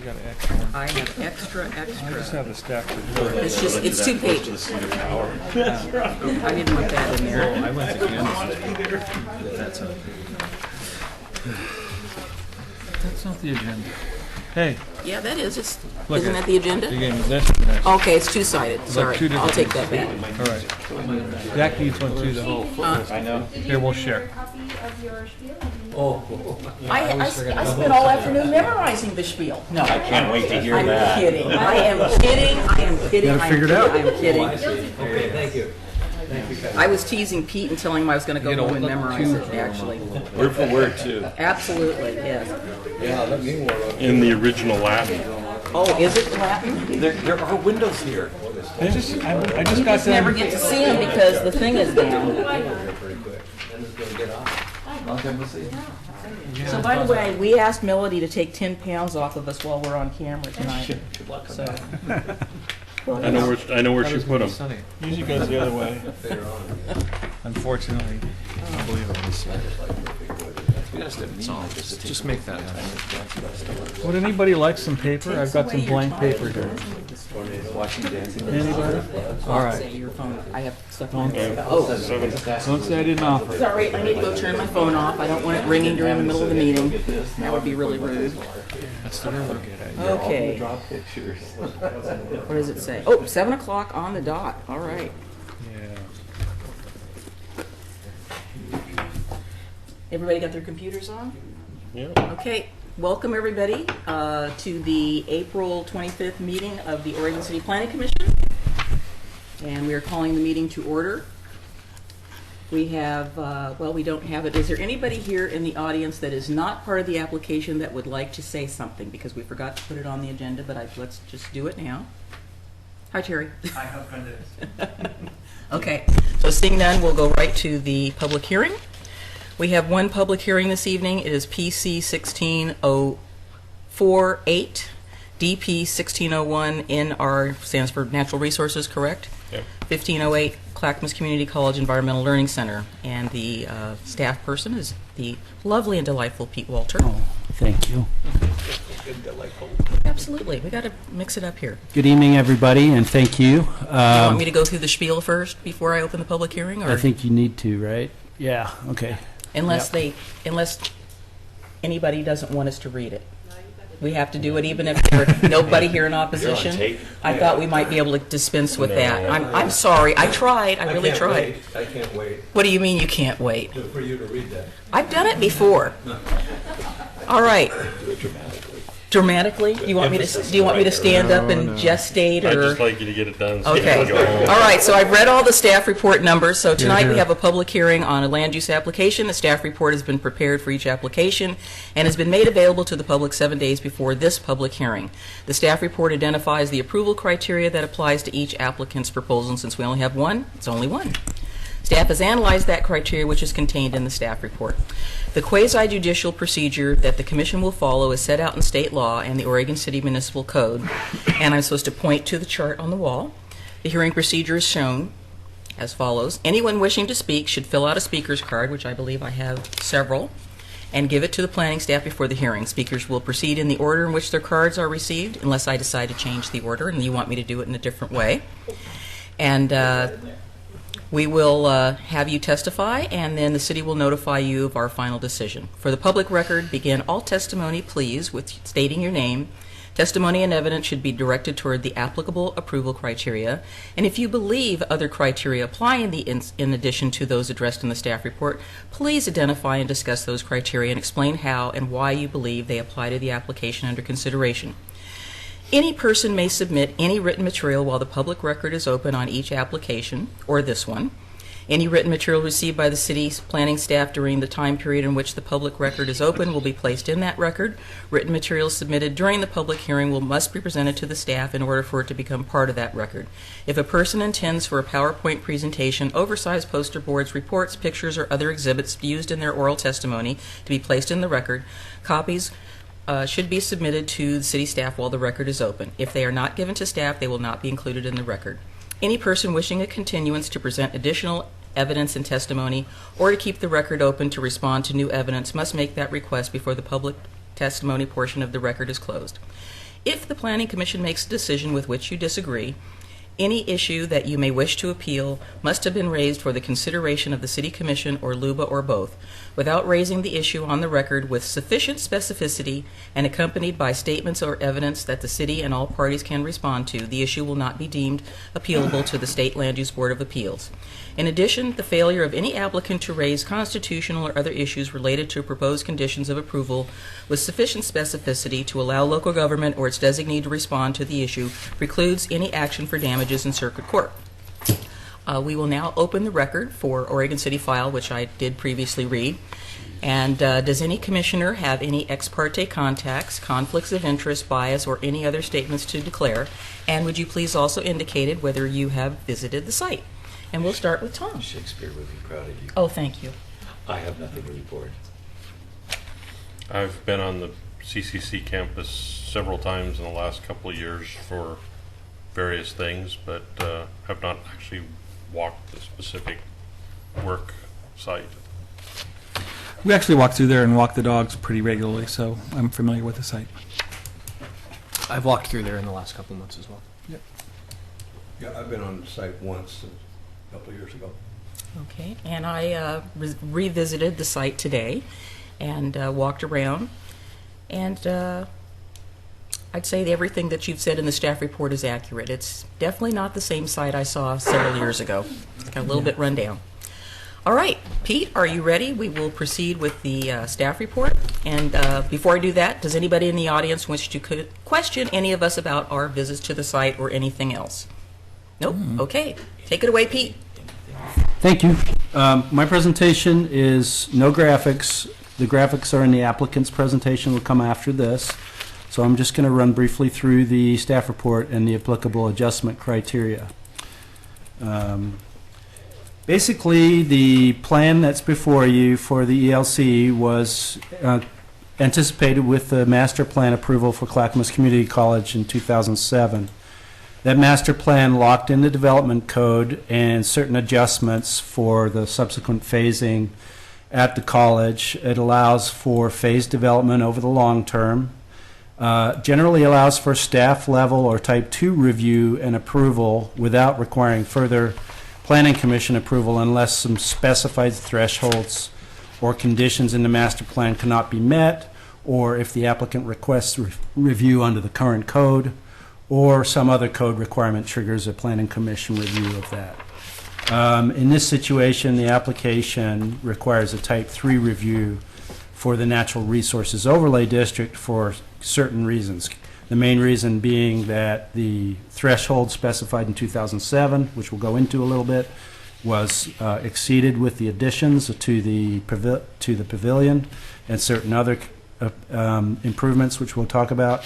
got an extra one. I have extra. I just have the staff report. It's 2 pages. I didn't want that in there. I went to Kansas. That's okay. That's not the agenda. Hey, Yeah, that is. Look Isn't at- that the agenda? you gave me this and this. Okay, it's two-sided. Sorry, two different I'll take that back. All right. Jack needs one too, though. I know. Here, we'll share. I spent all afternoon memorizing the spiel. No, I can't wait to hear I'm that. kidding. I am kidding. I am kidding. Gotta figure it out. I am kidding. Okay, thank you. I was teasing Pete and telling him I was going to go home and memorize it, actually. Word for word, too. Absolutely, yes. In the original Latin. Oh, is it Latin? There are windows here. I just got Never done. get to see him because the thing is down. So by the way, we asked Melody to take 10 pounds off of us while we're on camera tonight. So, I know where she put them. Usually goes the other way. Unfortunately. Just make that happen. Would anybody like some paper? I've got some blank paper here. Anybody? All right. say your phone. I have stuff on. Don't say I didn't offer. It's all right. I need to go turn my phone off. I don't want it ringing during the middle of the meeting. That would be really rude. That's the real Okay. What does it say? Oh, 7 o'clock on the dot. All right. Yeah. Everybody got their computers on? Yeah. Okay. Welcome, everybody, to the April 25th meeting of the Oregon City Planning Commission. And we are calling the meeting to order. We have, well, we don't have it. Is there anybody here in the audience that is not part of the application that would like to say something? Because we forgot to put it on the agenda, but let's just do it now. Hi, Terry. Hi, how friend is. Okay, so seeing none, we'll go right to the public hearing. We have one public hearing this evening. It is PC 16048, DP 1601, NR stands for Natural Resources, correct? Yep. 1508, Clackamas Community College Environmental Learning Center. And the staff person is the lovely and delightful Pete Walter. Oh, thank you. Absolutely, we got to mix it up here. Good evening, everybody, and thank you. Do you want me to go through the spiel first before I open the public hearing? Or? I think you need to, right? Yeah, okay. Unless anybody doesn't want us to read it. We have to do it even if there's nobody here in opposition. I thought we might be able to dispense with that. I'm sorry. I tried. I really tried. I can't wait What do you mean you can't wait? for you to read that. I've done it before. All right. Dramatically? Do you want me to stand up and gestate, I'd or? just like you to get it done so you Okay. can go home. All right, so I've read all the staff report numbers. So tonight Yeah. we have a public hearing on a land use application. The staff report has been prepared for each application and has been made available to the public 7 days before this public hearing. The staff report identifies the approval criteria that applies to each applicant's proposal. And since we only have one, it's only one. Staff has analyzed that criteria, which is contained in the staff report. The quasi-judicial procedure that the Commission will follow is set out in state law and the Oregon City Municipal Code, and I'm supposed to point to the chart on the wall. The hearing procedure is shown as follows. Anyone wishing to speak should fill out a speaker's card, which I believe I have several, and give it to the planning staff before the hearing. Speakers will proceed in the order in which their cards are received, unless I decide to change the order and you want me to do it in a different way. And we will have you testify, and then the city will notify you of our final decision. For the public record, begin all testimony, please, with stating your name. Testimony and evidence should be directed toward the applicable approval criteria. And if you believe other criteria apply in addition to those addressed in the staff report, please identify and discuss those criteria and explain how and why you believe they apply to the application under consideration. Any person may submit any written material while the public record is open on each application, or this one. Any written material received by the city's planning staff during the time period in which the public record is open will be placed in that record. Written materials submitted during the public hearing must be presented to the staff in order for it to become part of that record. If a person intends for a PowerPoint presentation, oversized poster boards, reports, pictures, or other exhibits used in their oral testimony to be placed in the record, copies should be submitted to the city staff while the record is open. If they are not given to staff, they will not be included in the record. Any person wishing a continuance to present additional evidence and testimony, or to keep the record open to respond to new evidence, must make that request before the public testimony portion of the record is closed. If the Planning Commission makes a decision with which you disagree, any issue that you may wish to appeal must have been raised for the consideration of the City Commission or LUBA or both. Without raising the issue on the record with sufficient specificity and accompanied by statements or evidence that the city and all parties can respond to, the issue will not be deemed appealable to the State Land Use Board of Appeals. In addition, the failure of any applicant to raise constitutional or other issues related to proposed conditions of approval with sufficient specificity to allow local government or its designee to respond to the issue precludes any action for damages in circuit court. We will now open the record for Oregon City File, which I did previously read. And does any commissioner have any ex parte contacts, conflicts of interest, bias, or any other statements to declare? And would you please also indicate whether you have visited the site? And we'll start with Tom. Shakespeare would be proud of you. Oh, thank you. I have nothing to report. I've been on the CCC campus several times in the last couple of years for various things, but have not actually walked the specific work site. We actually walk through there and walk the dogs pretty regularly, so I'm familiar with the site. I've walked through there in the last couple of months as well. Yeah, I've been on the site once a couple of years ago. Okay, and I revisited the site today and walked around, and I'd say that everything that you've said in the staff report is accurate. It's definitely not the same site I saw several years ago. It's got a little bit run down. All right, Pete, are you ready? We will proceed with the staff report. And before I do that, does anybody in the audience wish to question any of us about our visits to the site or anything else? Nope. Okay. Take it away, Pete. Thank you. My presentation is no graphics. The graphics are in the applicant's presentation, will come after this. So I'm just going to run briefly through the staff report and the applicable adjustment criteria. Basically, the plan that's before you for the ELC was anticipated with the master plan approval for Clackamas Community College in 2007. That master plan locked in the development code and certain adjustments for the subsequent phasing at the college. It allows for phased development over the long term. Generally allows for staff level or type 2 review and approval without requiring further planning commission approval unless some specified thresholds or conditions in the master plan cannot be met, or if the applicant requests review under the current code, or some other code requirement triggers a planning commission review of that. In this situation, the application requires a type 3 review for the Natural Resources Overlay District for certain reasons. The main reason being that the threshold specified in 2007, which we'll go into a little bit, was exceeded with the additions to the pavilion and certain other improvements, which we'll talk about.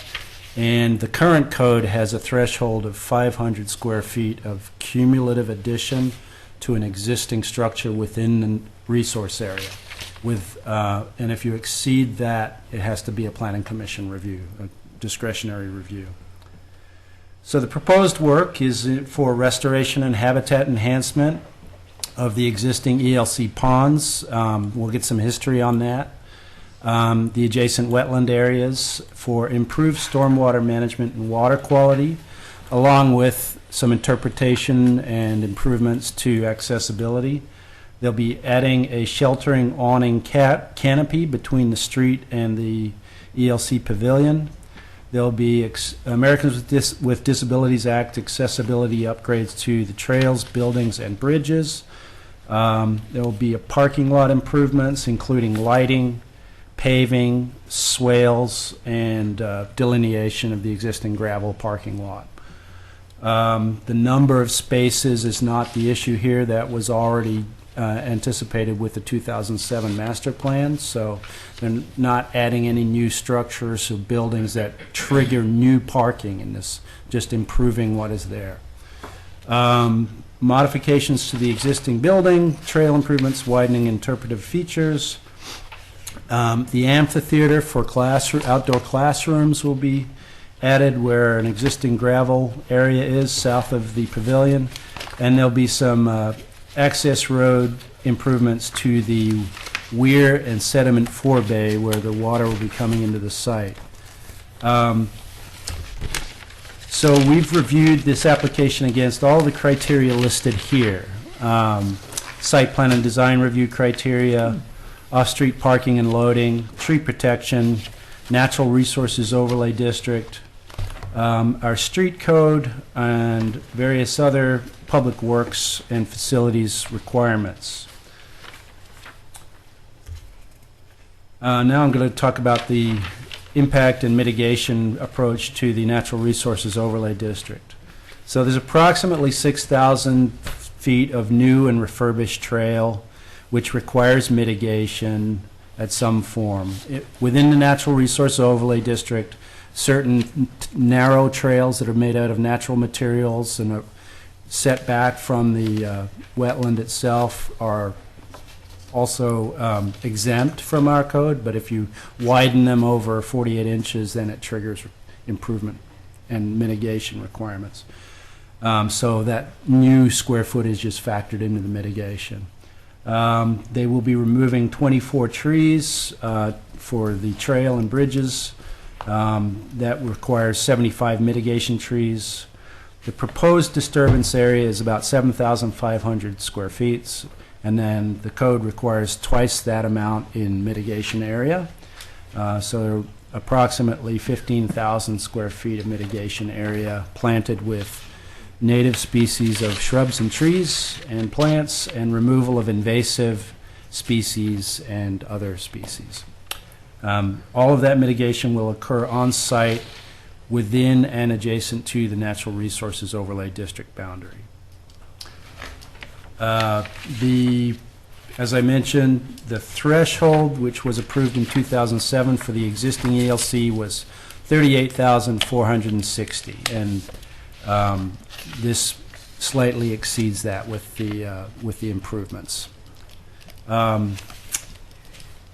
And the current code has a threshold of 500 square feet of cumulative addition to an existing structure within the resource area. And if you exceed that, it has to be a planning commission review, a discretionary review. So the proposed work is for restoration and habitat enhancement of the existing ELC ponds. We'll get some history on that. The adjacent wetland areas for improved stormwater management and water quality, along with some interpretation and improvements to accessibility. They'll be adding a sheltering awning canopy between the street and the ELC pavilion. There'll be Americans with Disabilities Act accessibility upgrades to the trails, buildings, and bridges. There will be a parking lot improvements, including lighting, paving, swales, and delineation of the existing gravel parking lot. The number of spaces is not the issue here. That was already anticipated with the 2007 master plan, so they're not adding any new structures or buildings that trigger new parking in this, just improving what is there. Modifications to the existing building, trail improvements, widening interpretive features. The amphitheater for outdoor classrooms will be added where an existing gravel area is south of the pavilion, and there'll be some access road improvements to the weir and sediment forebay where the water will be coming into the site. So we've reviewed this application against all the criteria listed here. Site plan and design review criteria, off-street parking and loading, tree protection, natural resources overlay district, our street code, and various other public works and facilities requirements. Now I'm going to talk about the impact and mitigation approach to the natural resources overlay district. So there's approximately 6,000 feet of new and refurbished trail, which requires mitigation at some form. Within the natural resource overlay district, certain narrow trails that are made out of natural materials and are set back from the wetland itself are also exempt from our code, but if you widen them over 48 inches, then it triggers improvement and mitigation requirements. So that new square footage is factored into the mitigation. They will be removing 24 trees for the trail and bridges. That requires 75 mitigation trees. The proposed disturbance area is about 7,500 square feet. And then the code requires twice that amount in mitigation area. So approximately 15,000 square feet of mitigation area planted with native species of shrubs and trees and plants, and removal of invasive species and other species. All of that mitigation will occur on site within and adjacent to the Natural Resources Overlay District boundary. As I mentioned, the threshold, which was approved in 2007 for the existing ELC, was 38,460, and this slightly exceeds that with the improvements.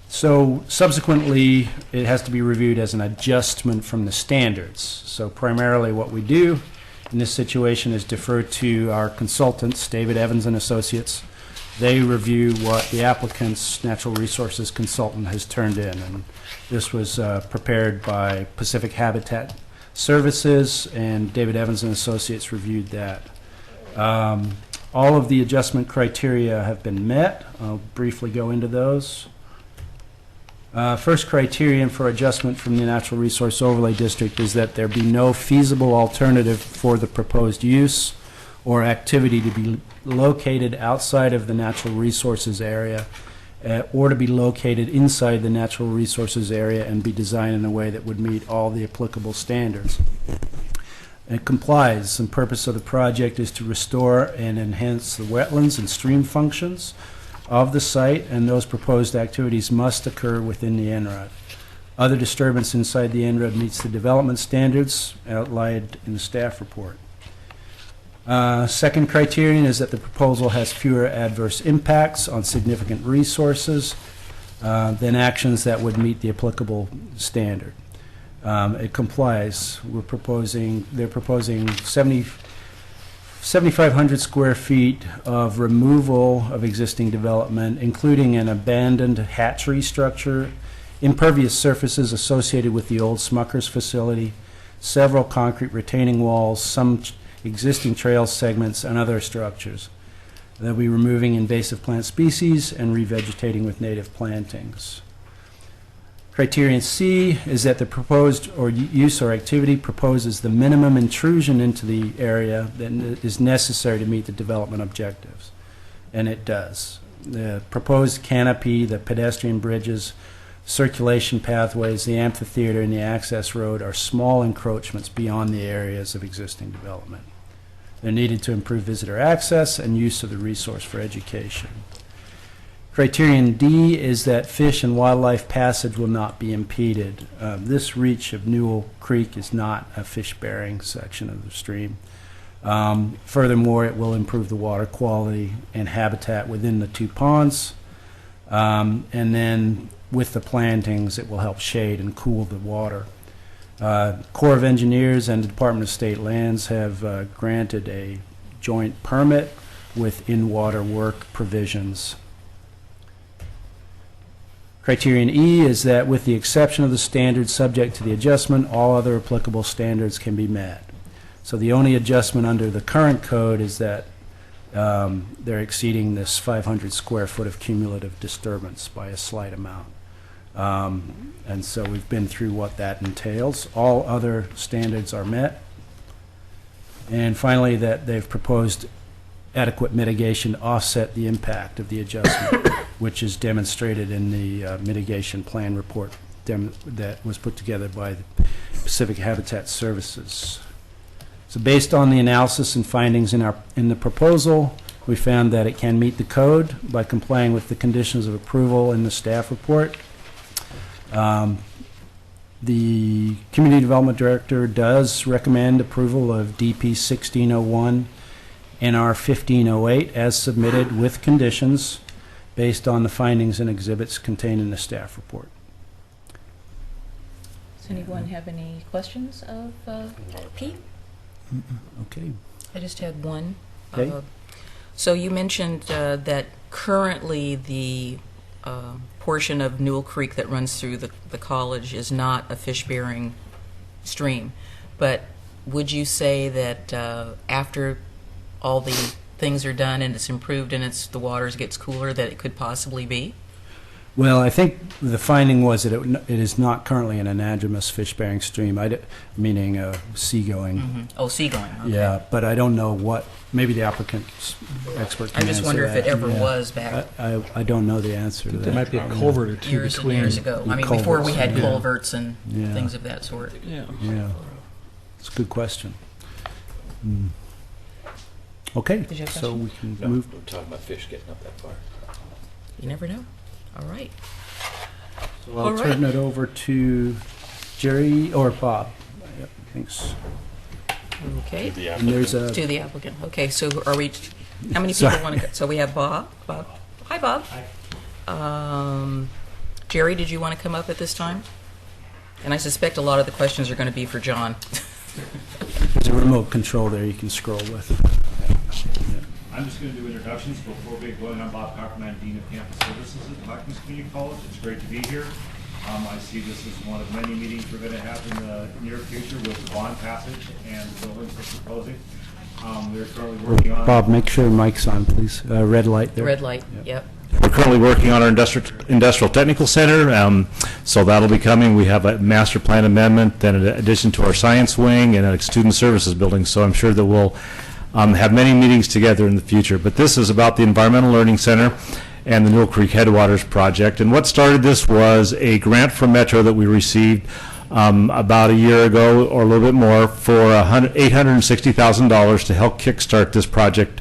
So subsequently, it has to be reviewed as an adjustment from the standards. So primarily, what we do in this situation is defer to our consultants, David Evans and Associates. They review what the applicant's natural resources consultant has turned in, and this was prepared by Pacific Habitat Services, and David Evans and Associates reviewed that. All of the adjustment criteria have been met. I'll briefly go into those. First criterion for adjustment from the Natural Resource Overlay District is that there be no feasible alternative for the proposed use or activity to be located outside of the natural resources area or to be located inside the natural resources area and be designed in a way that would meet all the applicable standards. It complies. The purpose of the project is to restore and enhance the wetlands and stream functions of the site, and those proposed activities must occur within the NRUD. Other disturbance inside the NRUD meets the development standards outlined in the staff report. Second criterion is that the proposal has fewer adverse impacts on significant resources than actions that would meet the applicable standard. It complies. They're proposing 7,500 square feet of removal of existing development, including an abandoned hatchery structure, impervious surfaces associated with the old Smucker's facility, several concrete retaining walls, some existing trail segments, and other structures. They'll be removing invasive plant species and revegetating with native plantings. Criterion C is that the proposed or use or activity proposes the minimum intrusion into the area that is necessary to meet the development objectives, and it does. The proposed canopy, the pedestrian bridges, circulation pathways, the amphitheater, and the access road are small encroachments beyond the areas of existing development. They're needed to improve visitor access and use of the resource for education. Criterion D is that fish and wildlife passage will not be impeded. This reach of Newell Creek is not a fish-bearing section of the stream. Furthermore, it will improve the water quality and habitat within the two ponds. And then with the plantings, it will help shade and cool the water. Corps of Engineers and the Department of State Lands have granted a joint permit with in-water work provisions. Criterion E is that with the exception of the standards subject to the adjustment, all other applicable standards can be met. So the only adjustment under the current code is that they're exceeding this 500 square foot of cumulative disturbance by a slight amount. And so we've been through what that entails. All other standards are met. And finally, that they've proposed adequate mitigation to offset the impact of the adjustment, which is demonstrated in the mitigation plan report that was put together by the Pacific Habitat Services. So based on the analysis and findings in the proposal, we found that it can meet the code by complying with the conditions of approval in the staff report. The Community Development Director does recommend approval of DP 1601 NR 1508 as submitted with conditions based on the findings and exhibits contained in the staff report. Does anyone have any questions of Pete? Okay. I just had one. Okay. So you mentioned that currently the portion of Newell Creek that runs through the college is not a fish-bearing stream. But would you say that after all the things are done and it's improved and the waters gets cooler, that it could possibly be? Well, I think the finding was that it is not currently an anadromous fish-bearing stream, meaning seagoing. Mm-hmm. Oh, seagoing. Okay. Yeah, but I don't know what, maybe the applicant's expert can I just answer wonder if that. it ever Yeah. was back I don't know the answer to that. There might be a culvert or two years and between. years ago. I mean, culverts, before we had yeah. culverts and Yeah. things of that sort. Yeah. Yeah, it's a good question. Okay, Did you have a so question? we can No, move. we're talking about fish getting up that far. You never know. All right. So I'll All right. turn it over to Jerry or Bob. Yep, thanks. Okay. To the And there's applicant. a, To the applicant. Okay, so are we, how many people Sorry. want to go? So we have Bob. Bob. Hi, Bob. Hi. Jerry, did you want to come up at this time? And I suspect a lot of the questions are going to be for John. there's a remote control there you can scroll with. I'm just going to do introductions before we get going. I'm Bob Cockerman, Dean of Campus Services at Clackamas Community College. It's great to be here. I see this as one of many meetings we're going to have in the near future with the bond passage and the buildings we're proposing. We're currently working on... Bob, make sure mic's on, please. Red light there. Red light. Yep. We're currently working on our industrial technical center, so that'll be coming. We have a master plan amendment, then in addition to our science wing and a student services building, so I'm sure that we'll have many meetings together in the future. But this is about the Environmental Learning Center and the Newell Creek Headwaters Project. And what started this was a grant from Metro that we received about a year ago or a little bit more for $860,000 to help kickstart this project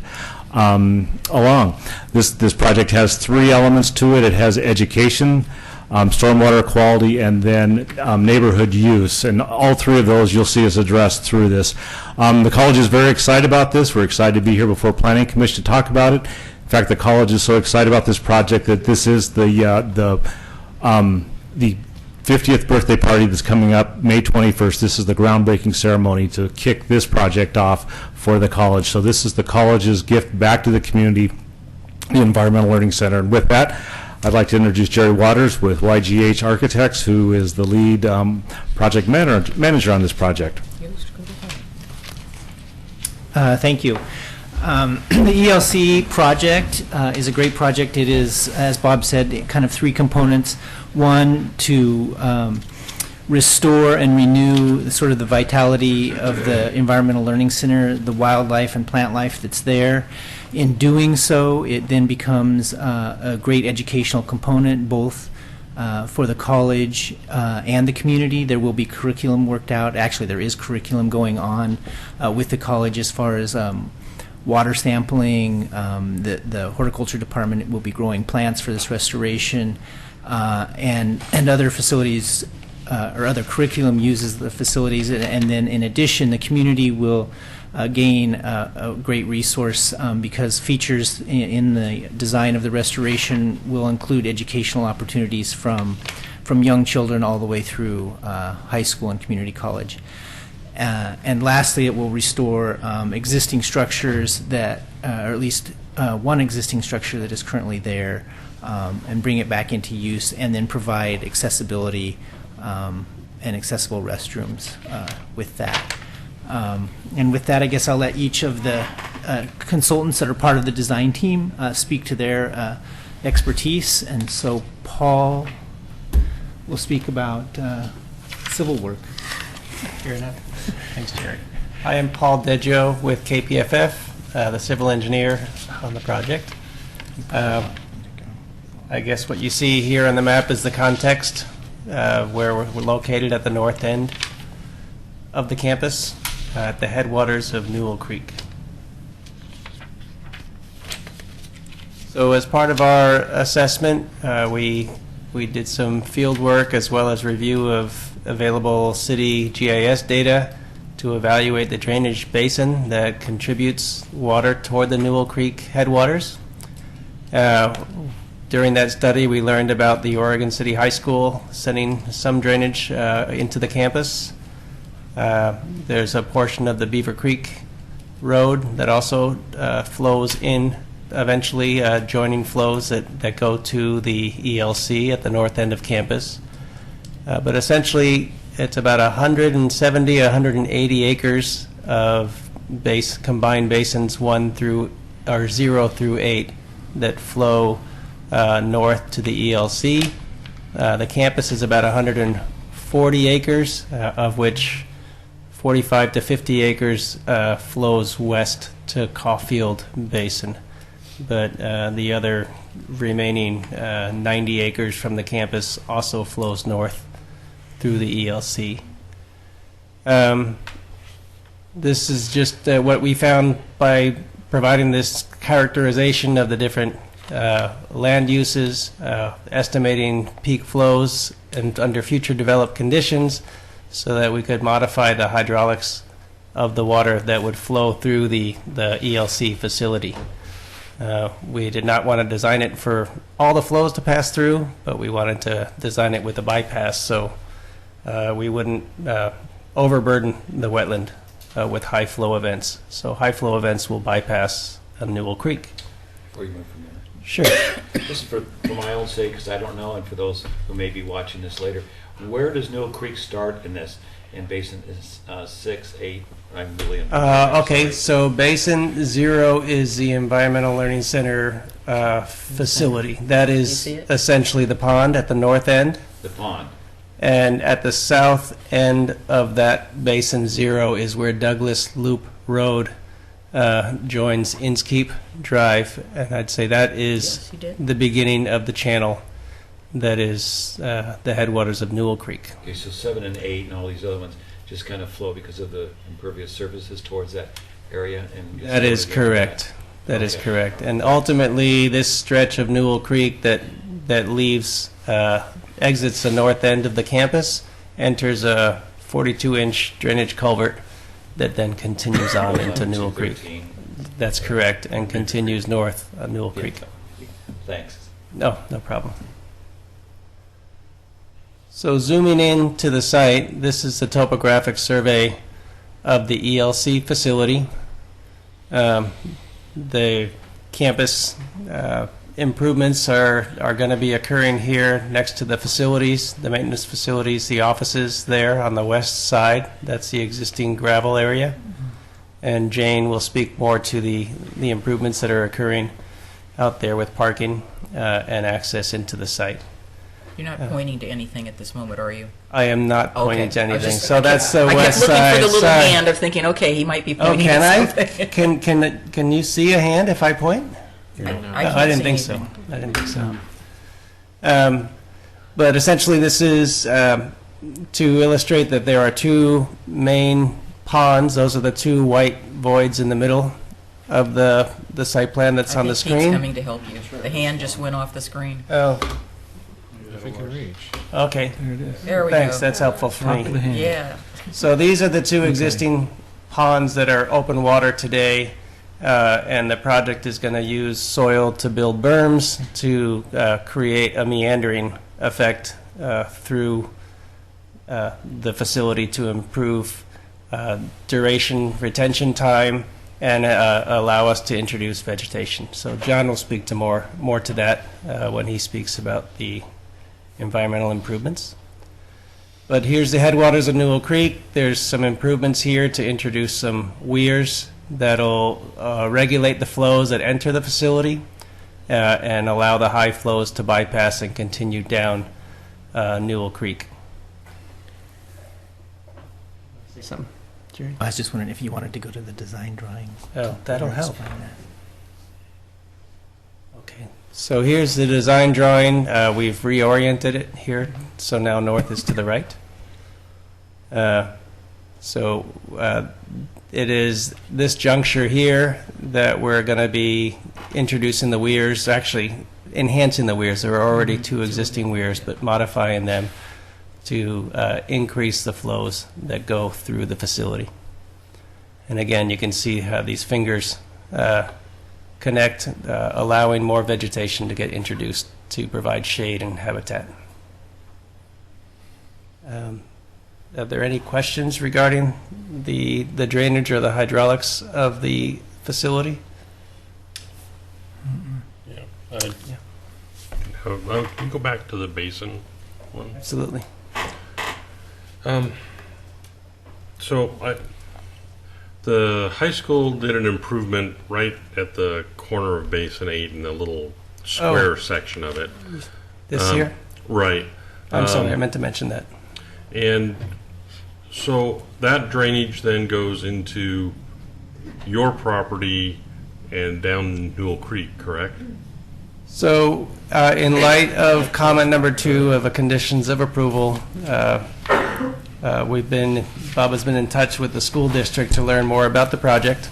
along. This project has three elements to it. It has education, stormwater quality, and then neighborhood use. And all three of those you'll see is addressed through this. The college is very excited about this. We're excited to be here before Planning Commission to talk about it. In fact, the college is so excited about this project that this is the 50th birthday party that's coming up May 21st. This is the groundbreaking ceremony to kick this project off for the college. So this is the college's gift back to the community, the Environmental Learning Center. And with that, I'd like to introduce Jerry Waters with YGH Architects, who is the lead project manager on this project. Thank you. The ELC project is a great project. It is, as Bob said, kind of three components. One, to restore and renew sort of the vitality of the Environmental Learning Center, the wildlife and plant life that's there. In doing so, it then becomes a great educational component, both for the college and the community. There will be curriculum worked out. Actually, there is curriculum going on with the college as far as water sampling. The horticulture department will be growing plants for this restoration, and other facilities or other curriculum uses the facilities. And then in addition, the community will gain a great resource because features in the design of the restoration will include educational opportunities from young children all the way through high school and community college. And lastly, it will restore existing structures that, or at least one existing structure that is currently there, and bring it back into use, and then provide accessibility and accessible restrooms with that. And with that, I guess I'll let each of the consultants that are part of the design team speak to their expertise. And so Paul will speak about civil work. Fair enough. Thanks, Jerry. I am Paul Deggio with KPFF, the civil engineer on the project. I guess what you see here on the map is the context where we're located at the north end of the campus, at the headwaters of Newell Creek. So as part of our assessment, we did some field work as well as review of available city GIS data to evaluate the drainage basin that contributes water toward the Newell Creek headwaters. During that study, we learned about the Oregon City High School sending some drainage into the campus. There's a portion of the Beaver Creek Road that also flows in, eventually joining flows that go to the ELC at the north end of campus. But essentially, it's about 170, 180 acres of combined basins 0 through 8 that flow north to the ELC. The campus is about 140 acres, of which 45 to 50 acres flows west to Caulfield Basin. But the other remaining 90 acres from the campus also flows north through the ELC. This is just what we found by providing this characterization of the different land uses, estimating peak flows and under future developed conditions so that we could modify the hydraulics of the water that would flow through the ELC facility. We did not want to design it for all the flows to pass through, but we wanted to design it with a bypass so we wouldn't overburden the wetland with high flow events. So high flow events will bypass Newell Creek. Before you move from there. Sure. This is for my own sake, because I don't know, and for those who may be watching this later. Where does Newell Creek start in this? In basin is 6, 8. I'm really. Okay, so Basin 0 is the Environmental Learning Center facility. That is essentially the pond at the north end. The pond. And at the south end of that Basin 0 is where Douglas Loop Road joins Inskeep Drive, and I'd say that is the beginning of the channel that is the headwaters of Newell Creek. Okay, so 7 and 8 and all these other ones just kind of flow because of the impervious surfaces towards that area. And that is correct. That is correct. And ultimately, this stretch of Newell Creek that leaves exits the north end of the campus enters a 42-inch drainage culvert that then continues on into Newell Creek. That's correct, and continues north on Newell Creek. Thanks. No problem. So zooming in to the site, this is the topographic survey of the ELC facility. The campus improvements are going to be occurring here next to the facilities, the maintenance facilities, the offices there on the west side. That's the existing gravel area. And Jane will speak more to the improvements that are occurring out there with parking and access into the site. You're not pointing to anything at this moment, are you? I am not pointing to I was anything. just- So that's the I west kept looking side. for the little Sorry. hand of thinking, okay, he might be Oh, pointing can at I? something. Can you see a hand if I point? I No, can't I didn't see think so. anything. I didn't think so. But essentially, this is to illustrate that there are two main ponds. Those are the two white voids in the middle of the site plan that's on the I think Pete's screen. coming to help you. The hand just went off the screen. Oh, If we can reach. okay. There it is. There we Thanks. go. That's helpful for Top of the me. hand. Yeah. So these are the two existing ponds that are open water today, and the project is going to use soil to build berms to create a meandering effect through the facility to improve duration, retention time, and allow us to introduce vegetation. So John will speak to more to that when he speaks about the environmental improvements. But here's the headwaters of Newell Creek. There's some improvements here to introduce some weirs that'll regulate the flows that enter the facility and allow the high flows to bypass and continue down Newell Creek. Say something, Jerry? I was just wondering if you wanted to go to the design drawing. Oh, that'll help. Explain that. Okay, so here's the design drawing. We've reoriented it here, so now north is to the right. It is this juncture here that we're going to be introducing the weirs, actually enhancing the weirs. There are already two existing weirs, but modifying them to increase the flows that go through the facility. And again, you can see how these fingers connect, allowing more vegetation to get introduced to provide shade and habitat. Are there any questions regarding the drainage or the hydraulics of the facility? Yeah. Can you go back to the basin one? Absolutely. The high school did an improvement right at the corner of Basin 8 in the little square section of it. This here? Right. I'm sorry, I meant to mention that. And so that drainage then goes into your property and down Newell Creek, correct? So, in light of comment number 2 of the conditions of approval, Bob has been in touch with the school district to learn more about the project.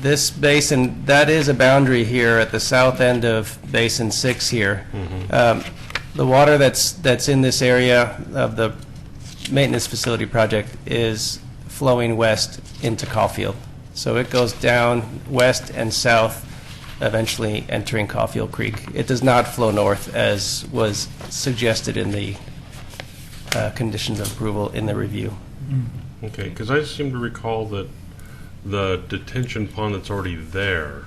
This basin, that is a boundary here at the south end of Basin 6 here. The water that's in this area of the maintenance facility project is flowing west into Caulfield. So it goes down west and south, eventually entering Caulfield Creek. It does not flow north as was suggested in the conditions of approval in the review. Okay, because I seem to recall that the detention pond that's already there.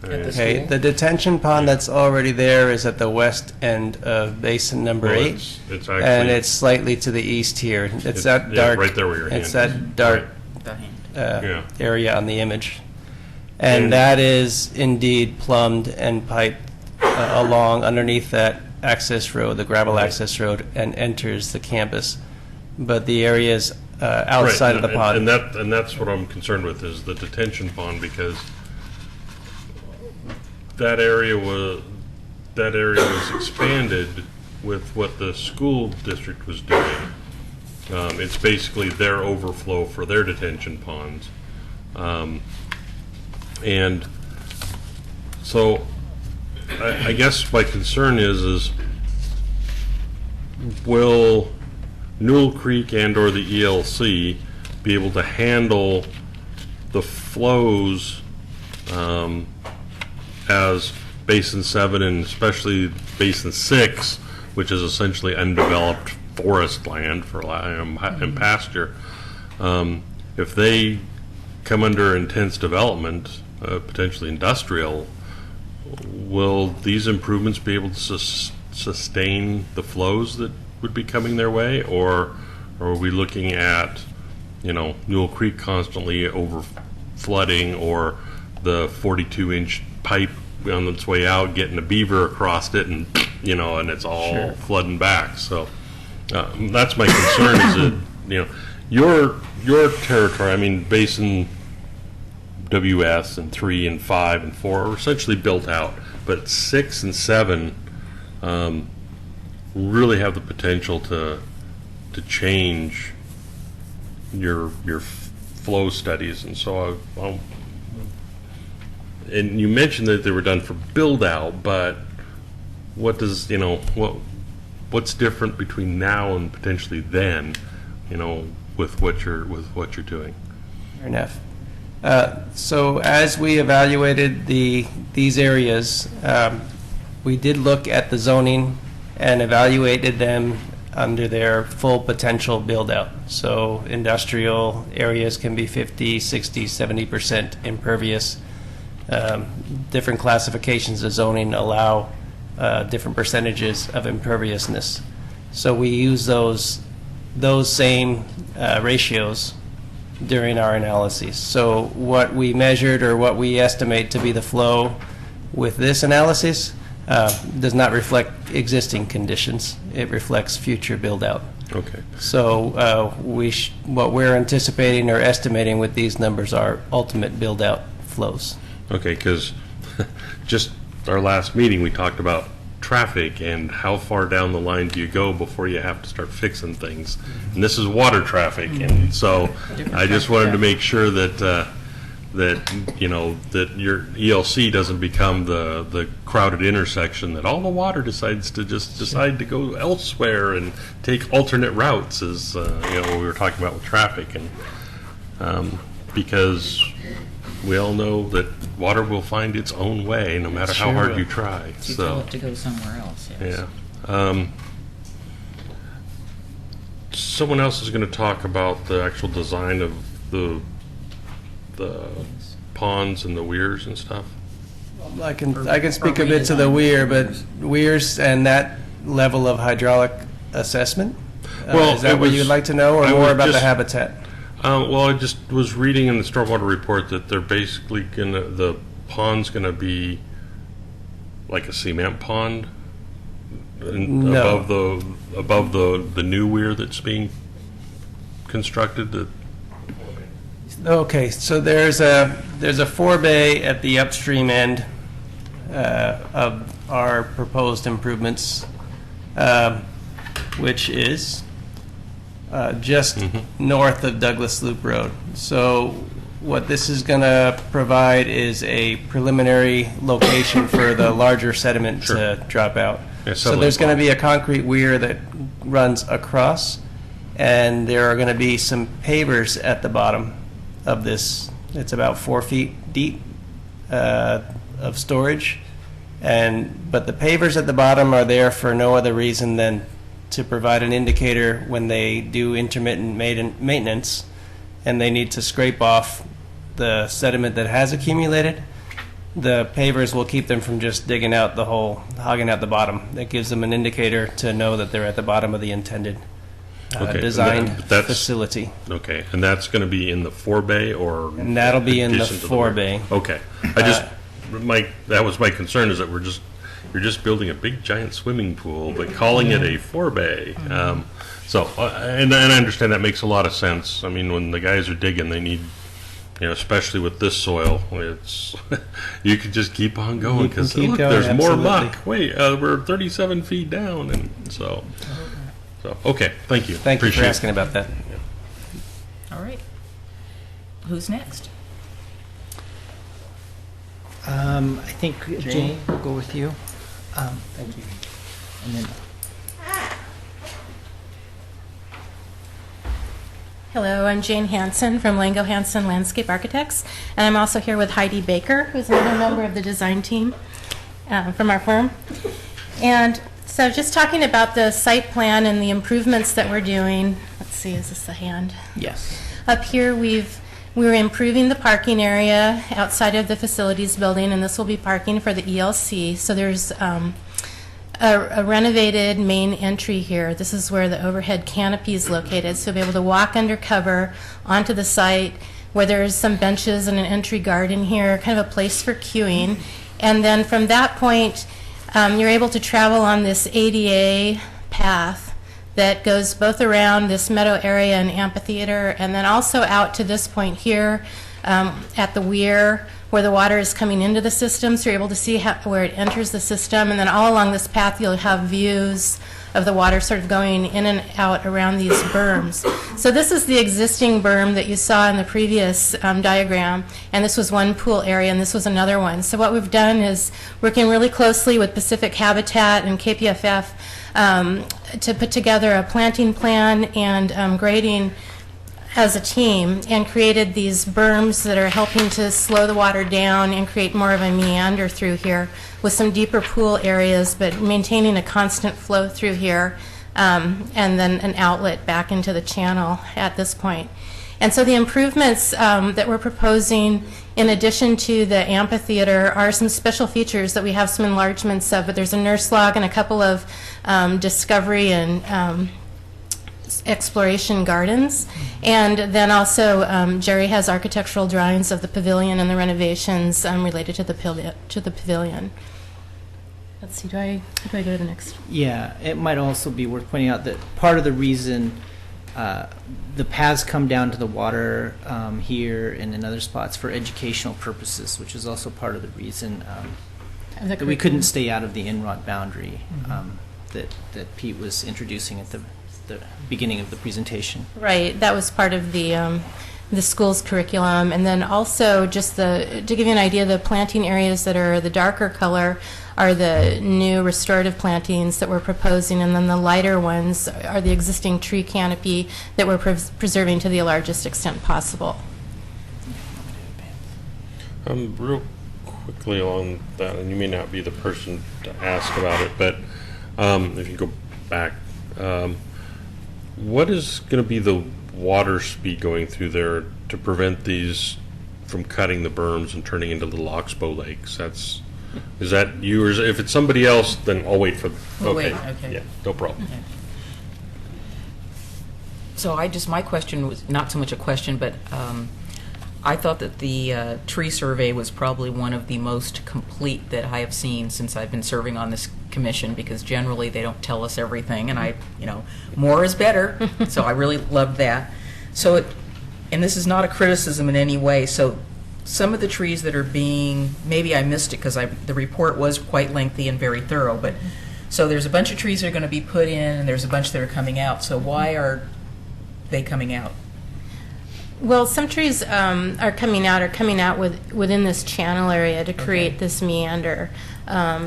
Okay, the detention pond that's already there is at the west end of basin number 8. It's actually, and it's slightly to the east here. It's that dark. right there where your hand It's is. that dark Yeah. area on the image, and that is indeed plumbed and piped along underneath that access road, the gravel access road, and enters the campus. But the areas outside of the pond. And that's what I'm concerned with is the detention pond, because that area was expanded with what the school district was doing. It's basically their overflow for their detention ponds. And so I guess my concern is will Newell Creek and or the ELC be able to handle the flows as Basin 7 and especially Basin 6, which is essentially undeveloped forest land for and pasture, if they come under intense development, potentially industrial, will these improvements be able to sustain the flows that would be coming their way, or are we looking at, Newell Creek constantly over flooding, or the 42-inch pipe on its way out getting a beaver across it, and and it's all flooding back? So that's my concern. Is that your territory? I mean, Basin WS and 3 and 5 and 4 are essentially built out, but 6 and 7 really have the potential to change your flow studies. And so and you mentioned that they were done for build out, but what does what's different between now and potentially then, with what you're doing? Fair enough. So as we evaluated these areas, we did look at the zoning and evaluated them under their full potential build-out. So industrial areas can be 50, 60, 70% impervious. Different classifications of zoning allow different percentages of imperviousness. So we use those same ratios during our analyses. So what we measured or what we estimate to be the flow with this analysis does not reflect existing conditions. It reflects future build-out. Okay. So what we're anticipating or estimating with these numbers are ultimate build-out flows. Okay, because just our last meeting, we talked about traffic and how far down the line do you go before you have to start fixing things. And this is water traffic, and so I just wanted to make sure that that your ELC doesn't become the crowded intersection that all the water decides to go elsewhere and take alternate routes, as what we were talking about with traffic, and because we all know that water will find its own way no matter how hard you try. You tell it to go somewhere else. Yes. Yeah. Someone else is going to talk about the actual design of the ponds and the weirs and stuff. I can speak a bit to the weir, but weirs and that level of hydraulic assessment. Is that what you'd like to know, or more about the habitat? Well, I just was reading in the stormwater report that they're basically the pond's gonna be like a cement pond above the new weir that's being constructed. Okay, so there's a forebay at the upstream end of our proposed improvements, which is just north of Douglas Loop Road. So what this is going to provide is a preliminary location for the larger sediment to drop out. Yeah, so there's going to be a concrete weir that runs across, and there are going to be some pavers at the bottom of this. It's about 4 feet deep of storage, but the pavers at the bottom are there for no other reason than to provide an indicator when they do intermittent maintenance and they need to scrape off the sediment that has accumulated. The pavers will keep them from just digging out the hole, hogging out the bottom. That gives them an indicator to know that they're at the bottom of the intended designed facility. Okay, and that's going to be in the forebay, or? And that'll be in the forebay. Okay, that was my concern, is that you're just building a big giant swimming pool, but calling it a forebay. And I understand that makes a lot of sense. I mean, when the guys are digging, they need, especially with this soil, it's you could just keep on going because there's more muck. Wait, we're 37 feet down, and so okay. Thank you. Thank you for asking about that. All right. Who's next? I think Jane, we'll go with you. Thank you. And then Hello, I'm Jane Hansen from Lango Hansen Landscape Architects, and I'm also here with Heidi Baker, who's another member of the design team from our firm. And so just talking about the site plan and the improvements that we're doing. Let's see, is this the hand? yes. Up here we're improving the parking area outside of the facilities building, and this will be parking for the ELC. So there's a renovated main entry here. This is where the overhead canopy is located, so you'll be able to walk under cover onto the site where there's some benches and an entry garden here, kind of a place for queuing. And then from that point, you're able to travel on this ADA path that goes both around this meadow area and amphitheater, and then also out to this point here at the weir where the water is coming into the system, so you're able to see where it enters the system. And then all along this path you'll have views of the water sort of going in and out around these berms. So this is the existing berm that you saw in the previous diagram, and this was one pool area and this was another one. So what we've done is working really closely with Pacific Habitat and KPFF to put together a planting plan and grading as a team, and created these berms that are helping to slow the water down and create more of a meander through here with some deeper pool areas, but maintaining a constant flow through here, and then an outlet back into the channel at this point. And so the improvements that we're proposing, in addition to the amphitheater, are some special features that we have some enlargements of. But there's a nurse log and a couple of discovery and exploration gardens. And then also Jerry has architectural drawings of the pavilion and the renovations related to the pavilion. Let's see, do I go to the next? Yeah, it might also be worth pointing out that part of the reason the paths come down to the water here and in other spots for educational purposes, which is also part of the reason that we couldn't stay out of the in-rot boundary that Pete was introducing at the beginning of the presentation. Right, that was part of the school's curriculum. And then also just to give you an idea, the planting areas that are the darker color are the new restorative plantings that we're proposing, and then the lighter ones are the existing tree canopy that we're preserving to the largest extent possible. Real quickly on that, and you may not be the person to ask about it, but if you go back, what is going to be the water speed going through there to prevent these from cutting the berms and turning into little oxbow lakes? Is that you, or if it's somebody else, then I'll wait for them. We'll wait, okay. Yeah, no problem. Okay. So my question was not so much a question, but I thought that the tree survey was probably one of the most complete that I have seen since I've been serving on this commission, because generally they don't tell us everything, and more is better, so I really loved that. So and this is not a criticism in any way, so some of the trees that are maybe I missed it because the report was quite lengthy and very thorough, but so there's a bunch of trees that are going to be put in and there's a bunch that are coming out. So why are they coming out? Well, some trees are coming out within this channel area to create this meander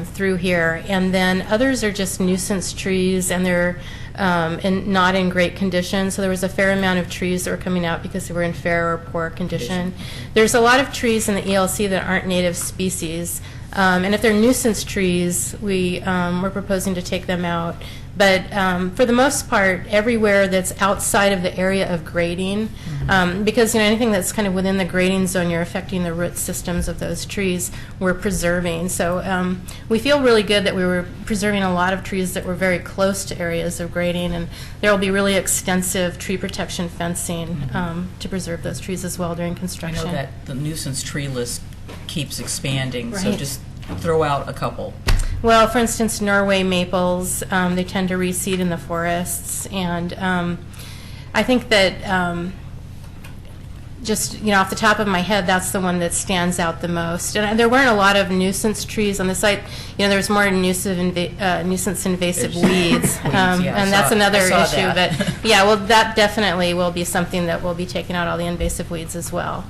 through here, and then others are just nuisance trees, and they're not in great condition. So there was a fair amount of trees that were coming out because they were in fair or poor condition. There's a lot of trees in the ELC that aren't native species, and if they're nuisance trees, we're proposing to take them out. But for the most part, everywhere that's outside of the area of grading, because anything that's kind of within the grading zone, you're affecting the root systems of those trees, we're preserving. So we feel really good that we were preserving a lot of trees that were very close to areas of grading, and there will be really extensive tree protection fencing to preserve those trees as well during construction. I know that the nuisance tree list keeps expanding, so Right. just throw out a couple. Well, for instance, Norway maples, they tend to reseed in the forests, and I think that just off the top of my head, that's the one that stands out the most. And there weren't a lot of nuisance trees on the site. There was more nuisance invasive weeds, and that's another issue. But yeah, well, that definitely will be something that will be taking out all the invasive weeds as well.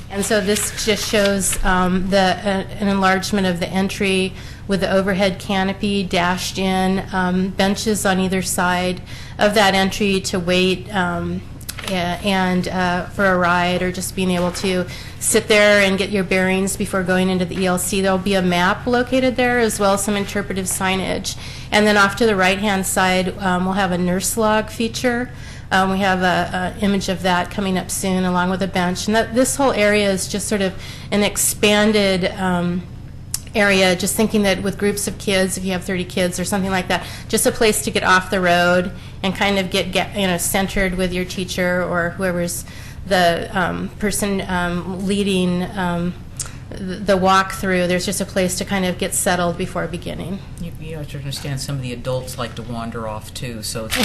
And so this just shows an enlargement of the entry with the overhead canopy dashed in, benches on either side of that entry to wait and for a ride, or just being able to sit there and get your bearings before going into the ELC. There will be a map located there, as well as some interpretive signage. And then off to the right-hand side, we'll have a nurse log feature. We have an image of that coming up soon, along with a bench. And this whole area is just sort of an expanded area, just thinking that with groups of kids, if you have 30 kids or something like that, just a place to get off the road and kind of get centered with your teacher or whoever's the person leading the walk through. There's just a place to kind of get settled before beginning. You have to understand some of the adults like to wander off too, so it's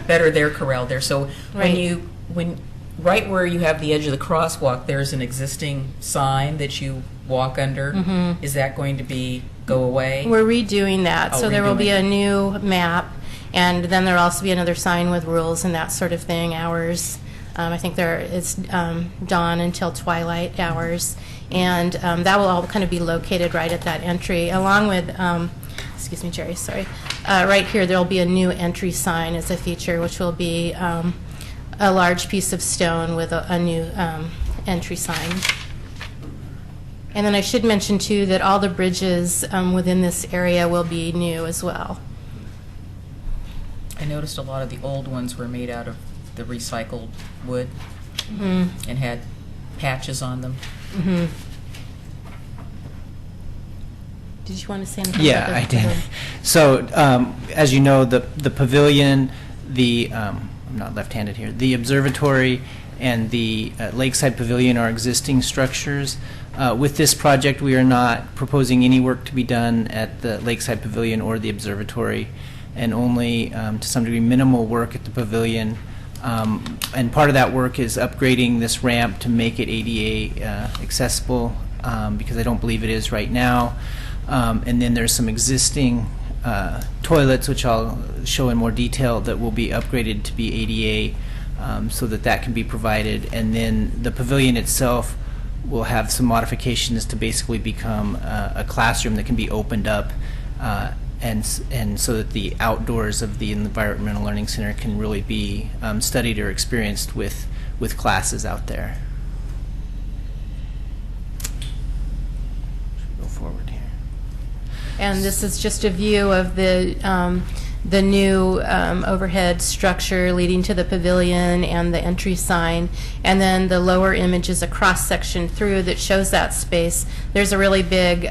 better they're corralled there. So Right. when right where you have the edge of the crosswalk, there's an existing sign that you walk under. Mm-hmm. Is that going to go away? We're redoing that, Oh, so there will be redoing a new map, and then there'll also be another sign with rules and that sort of thing, hours. I think it's dawn until twilight hours, and that will all kind of be located right at that entry, along with, excuse me, Jerry, sorry. Right here, there'll be a new entry sign as a feature, which will be a large piece of stone with a new entry sign. And then I should mention, too, that all the bridges within this area will be new as well. I noticed a lot of the old ones were made out of the recycled wood Mhm. and had patches on them. Mhm. Did you want to say anything? Yeah, about I the did. pavilion? So, as you know, the pavilion, I'm not left-handed here, the observatory and the Lakeside Pavilion are existing structures. With this project, we are not proposing any work to be done at the Lakeside Pavilion or the observatory, and only, to some degree, minimal work at the pavilion. And part of that work is upgrading this ramp to make it ADA accessible, because I don't believe it is right now. And then there's some existing toilets, which I'll show in more detail, that will be upgraded to be ADA, so that that can be provided. And then the pavilion itself will have some modifications to basically become a classroom that can be opened up, and so that the outdoors of the Environmental Learning Center can really be studied or experienced with classes out there. Go forward here. And this is just a view of the new overhead structure leading to the pavilion and the entry sign. And then the lower image is a cross-section through that shows that space. There's a really big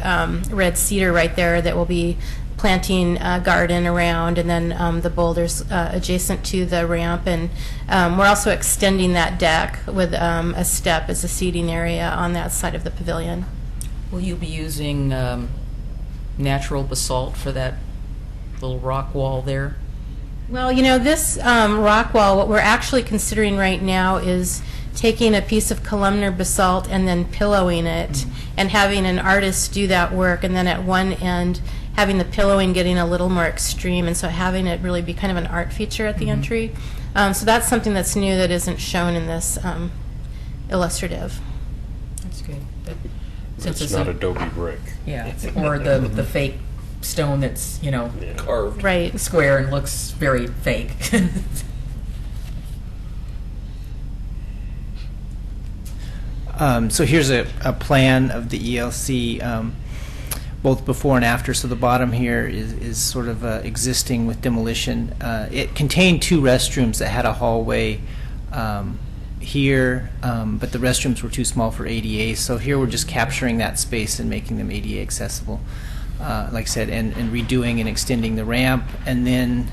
red cedar right there that will be planting a garden around, and then the boulders adjacent to the ramp. And we're also extending that deck with a step as a seating area on that side of the pavilion. Will you be using natural basalt for that little rock wall there? Well, you know, this rock wall, what we're actually considering right now is taking a piece of columnar basalt and then pillowing it, and having an artist do that work, and then at one end having the pillowing getting a little more extreme, and so having it really be kind of an art feature at the entry. So that's something that's new that isn't shown in this illustrative. That's good. But It's not Adobe brick. Yeah, or the fake stone that's, you know, Carved. Right. square and looks very fake. So here's a plan of the ELC, both before and after. So the bottom here is sort of existing with demolition. It contained 2 restrooms that had a hallway here, but the restrooms were too small for ADA. So here we're just capturing that space and making them ADA accessible, like I said, and redoing and extending the ramp. And then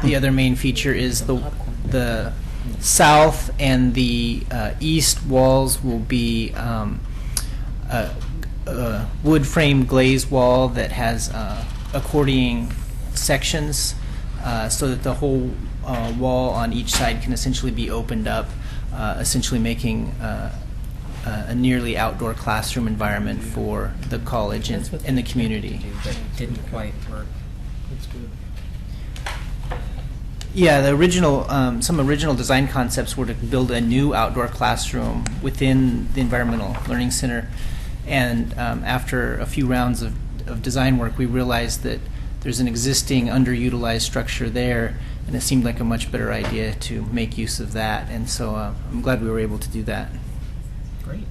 the other main feature is the south and the east walls will be a wood frame glazed wall that has accordioning sections, so that the whole wall on each side can essentially be opened up, essentially making a nearly outdoor classroom environment for the college and the community. But didn't quite work. That's good. Yeah, the original, some original design concepts were to build a new outdoor classroom within the Environmental Learning Center. And after a few rounds of design work, we realized that there's an existing underutilized structure there, and it seemed like a much better idea to make use of that. And so I'm glad we were able to do that. Great.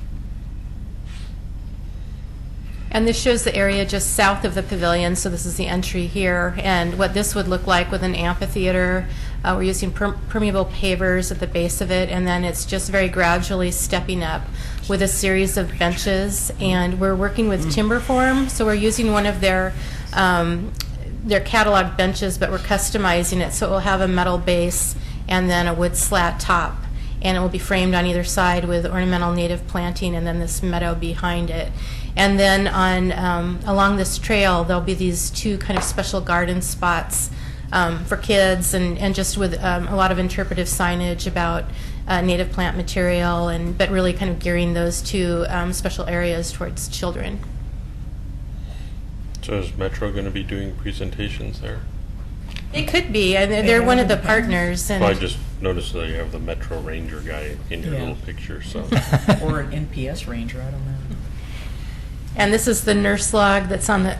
And this shows the area just south of the pavilion, so this is the entry here, and what this would look like with an amphitheater. We're using permeable pavers at the base of it, and then it's just very gradually stepping up with a series of benches. And we're working with Timberform, so we're using one of their catalog benches, but we're customizing it so it will have a metal base and then a wood slat top. And it will be framed on either side with ornamental native planting and then this meadow behind it. And then on along this trail, there'll be these 2 kind of special garden spots for kids, and just with a lot of interpretive signage about native plant material, but really kind of gearing those 2 special areas towards children. So is Metro going to be doing presentations there? They could be, and they're one of the partners. And Well, I just noticed that you have the Metro Ranger guy in your Yeah. little picture, so. Or an NPS ranger, I don't know. And this is the nurse log that's on the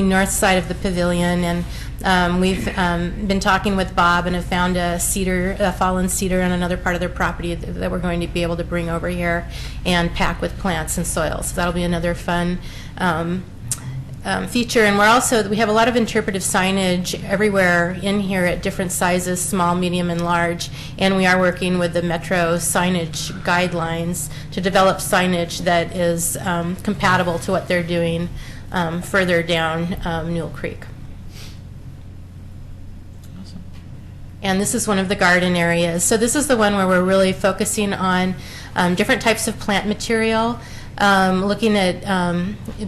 north side of the pavilion. And we've been talking with Bob and have found a fallen cedar on another part of their property that we're going to be able to bring over here and pack with plants and soil. So that'll be another fun feature. And we have a lot of interpretive signage everywhere in here at different sizes, small, medium, and large. And we are working with the Metro signage guidelines to develop signage that is compatible to what they're doing further down Newell Creek. And this is one of the garden areas. So this is the one where we're really focusing on different types of plant material, looking at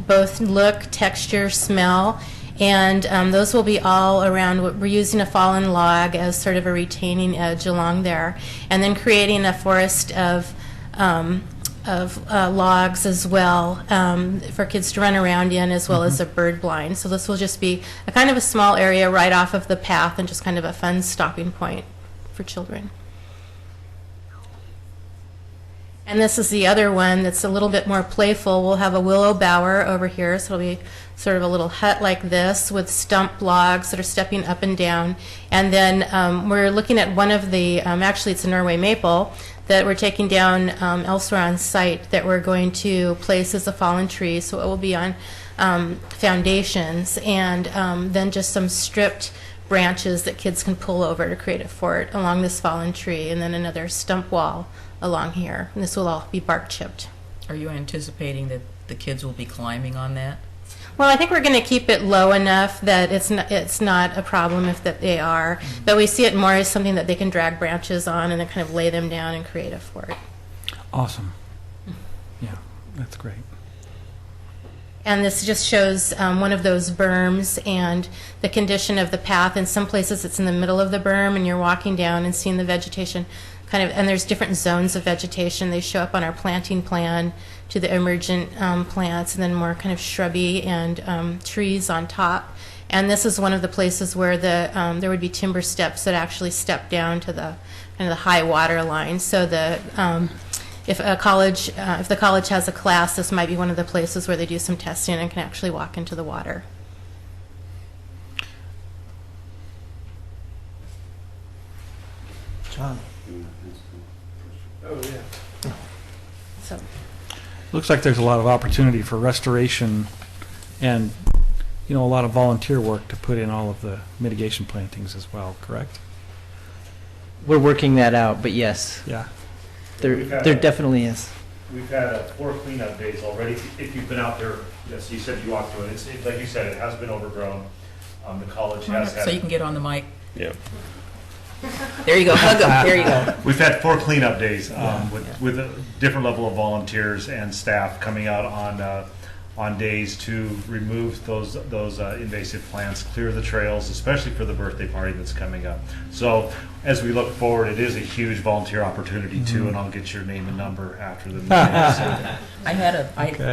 both look, texture, smell, and those will be all around. We're using a fallen log as sort of a retaining edge along there, and then creating a forest of logs as well for kids to run around in, as well as a bird blind. So this will just be a kind of a small area right off of the path and just kind of a fun stopping point for children. And this is the other one that's a little bit more playful. We'll have a willow bower over here, so it'll be sort of a little hut like this with stump logs that are stepping up and down. And then we're looking at one of the, actually it's a Norway maple, that we're taking down elsewhere on site that we're going to place as a fallen tree. So it will be on foundations, and then just some stripped branches that kids can pull over to create a fort along this fallen tree, and then another stump wall along here. And this will all be bark chipped. Are you anticipating that the kids will be climbing on that? Well, I think we're going to keep it low enough that it's not a problem if that they are. But we see it more as something that they can drag branches on and then kind of lay them down and create a fort. Awesome. Yeah, that's great. And this just shows one of those berms and the condition of the path. In some places it's in the middle of the berm and you're walking down and seeing the vegetation kind of, and there's different zones of vegetation. They show up on our planting plan to the emergent plants, and then more kind of shrubby and trees on top. And this is one of the places where there would be timber steps that actually step down to the kind of the high water line. So if the college has a class, this might be one of the places where they do some testing and can actually walk into the water. John. Oh, yeah. So. Looks like there's a lot of opportunity for restoration and, a lot of volunteer work to put in all of the mitigation plantings as well, correct? We're working that out, but yes. Yeah. There definitely is. We've had 4 cleanup days already. If you've been out there, yes, you said you walked through it. It's like you said, it has been overgrown. The college has had. So you can get on the mic. Yeah. There you go. Hug them. There you go. We've had 4 cleanup days with a different level of volunteers and staff coming out on days to remove those invasive plants, clear the trails, especially for the birthday party that's coming up. So as we look forward, it is a huge volunteer opportunity too, and I'll get your name and number after the meeting. I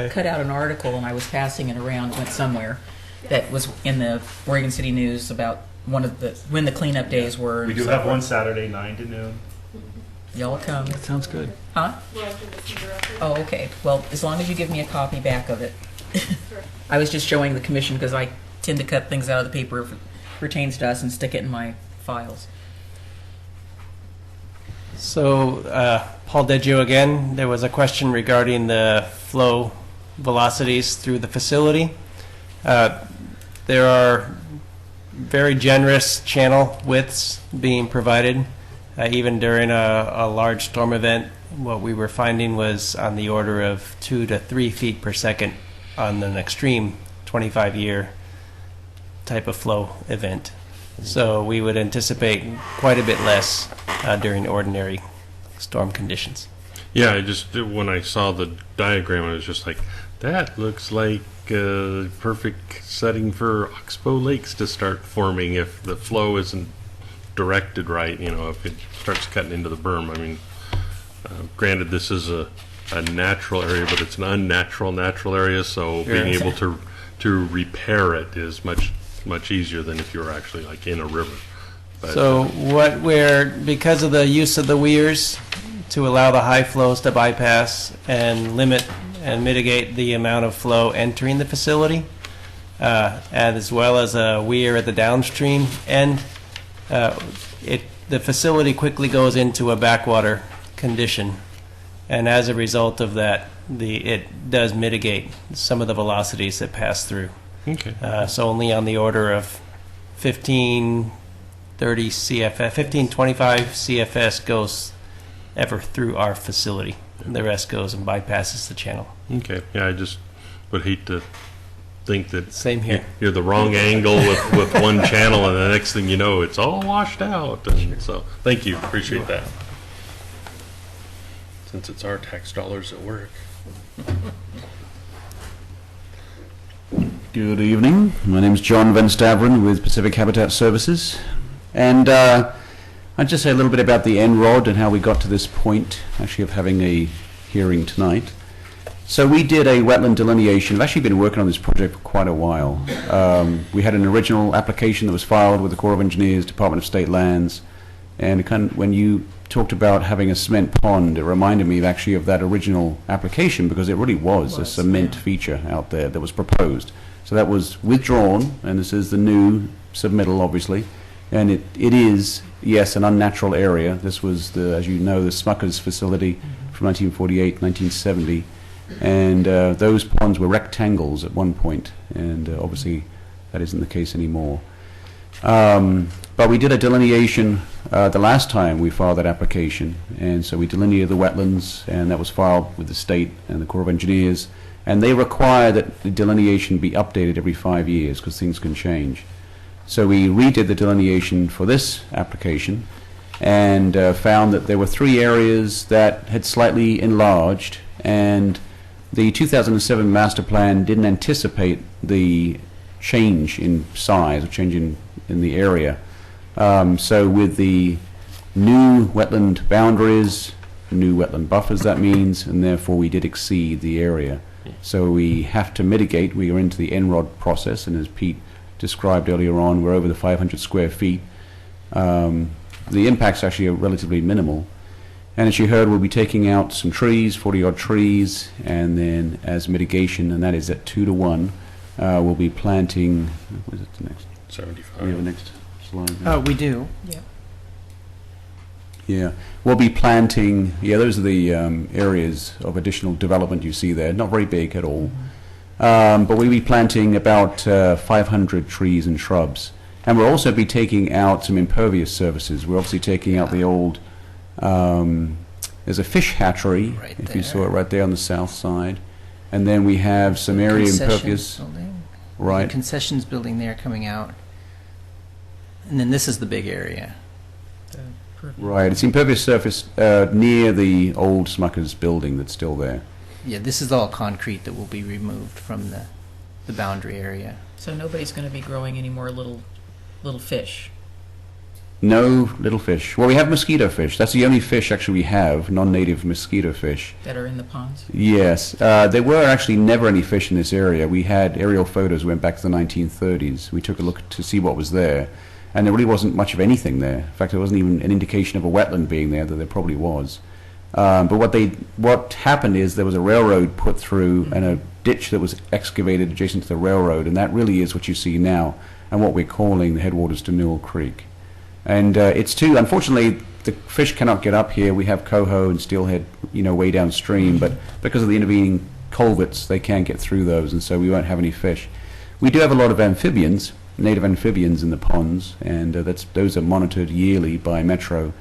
cut out an article and I was passing it around, went somewhere, that was in the Oregon City News about when the cleanup days were. We do have one Saturday, 9 to noon. Y'all come. That sounds good. Huh? Oh, okay. Well, as long as you give me a copy back of it. I was just showing the commission because I tend to cut things out of the paper if it pertains to us and stick it in my files. So, Paul Deggio again. There was a question regarding the flow velocities through the facility. There are very generous channel widths being provided. Even during a large storm event, what we were finding was on the order of 2 to 3 feet per second on an extreme 25-year type of flow event. So we would anticipate quite a bit less during ordinary storm conditions. Yeah, when I saw the diagram, I was just like, that looks like a perfect setting for Oxbow Lakes to start forming if the flow isn't directed right, if it starts cutting into the berm. I mean, granted, this is a natural area, but it's an unnatural natural area, so being able to repair it is much easier than if you were actually like in a river. But, so because of the use of the weirs to allow the high flows to bypass and limit and mitigate the amount of flow entering the facility, as well as a weir at the downstream end, the facility quickly goes into a backwater condition, and as a result of that, it does mitigate some of the velocities that pass through. Okay. So only on the order of 1530 CFS, 1525 CFS goes ever through our facility. The rest goes and bypasses the channel. Okay. Yeah, I just would hate to think that Same here. you're the wrong angle with one channel, and the next thing you know, it's all washed out. And so, thank you. Appreciate that. Since it's our tax dollars at work. Good evening. My name is John Van Staveren with Pacific Habitat Services. And I'd just say a little bit about the NROD and how we got to this point, actually, of having a hearing tonight. So we did a wetland delineation. I've actually been working on this project for quite a while. We had an original application that was filed with the Corps of Engineers, Department of State Lands, and when you talked about having a cement pond, it reminded me actually of that original application, because it really was a cement feature out there that was proposed. So that was withdrawn, and this is the new submittal, obviously. And it is, yes, an unnatural area. This was, as you know, the Smuckers facility from 1948, 1970. And those ponds were rectangles at one point, and obviously that isn't the case anymore. But we did a delineation the last time we filed that application, and so we delineated the wetlands, and that was filed with the state and the Corps of Engineers, and they require that the delineation be updated every 5 years because things can change. So we redid the delineation for this application and found that there were 3 areas that had slightly enlarged, and the 2007 master plan didn't anticipate the change in size or change in the area. So with the new wetland boundaries, new wetland buffers, that means, and therefore we did exceed the area. So we have to mitigate. We are into the NROD process, and as Pete described earlier on, we're over the 500 square feet. The impacts actually are relatively minimal. And as you heard, we'll be taking out some trees, 40-odd trees, and then as mitigation, and that is at 2 to 1, we'll be planting, what is it, the next? 75. We have the next slide. Oh, we do. Yeah. Yeah, we'll be planting, those are the areas of additional development you see there, not very big at all. But we'll be planting about 500 trees and shrubs. And we'll also be taking out some impervious surfaces. We're obviously taking out the old, there's a fish hatchery, if you saw it right there on the south side. And then we have some area impervious. Right. Concessions building there coming out. And then this is the big area. Right, it's impervious surface near the old Smuckers building that's still there. Yeah, this is all concrete that will be removed from the boundary area. So nobody's going to be growing any more little fish? No little fish. Well, we have mosquito fish. That's the only fish actually we have, non-native mosquito fish. That are in the ponds? Yes. There were actually never any fish in this area. We had aerial photos, went back to the 1930s. We took a look to see what was there, and there really wasn't much of anything there. In fact, there wasn't even an indication of a wetland being there, though there probably was. But what happened is there was a railroad put through and a ditch that was excavated adjacent to the railroad, and that really is what you see now, and what we're calling the headwaters to Newell Creek. And it's too, unfortunately, the fish cannot get up here. We have coho and steelhead, way downstream, but because of the intervening culverts, they can't get through those, and so we won't have any fish. We do have a lot of amphibians, native amphibians in the ponds, and those are monitored yearly by Metro.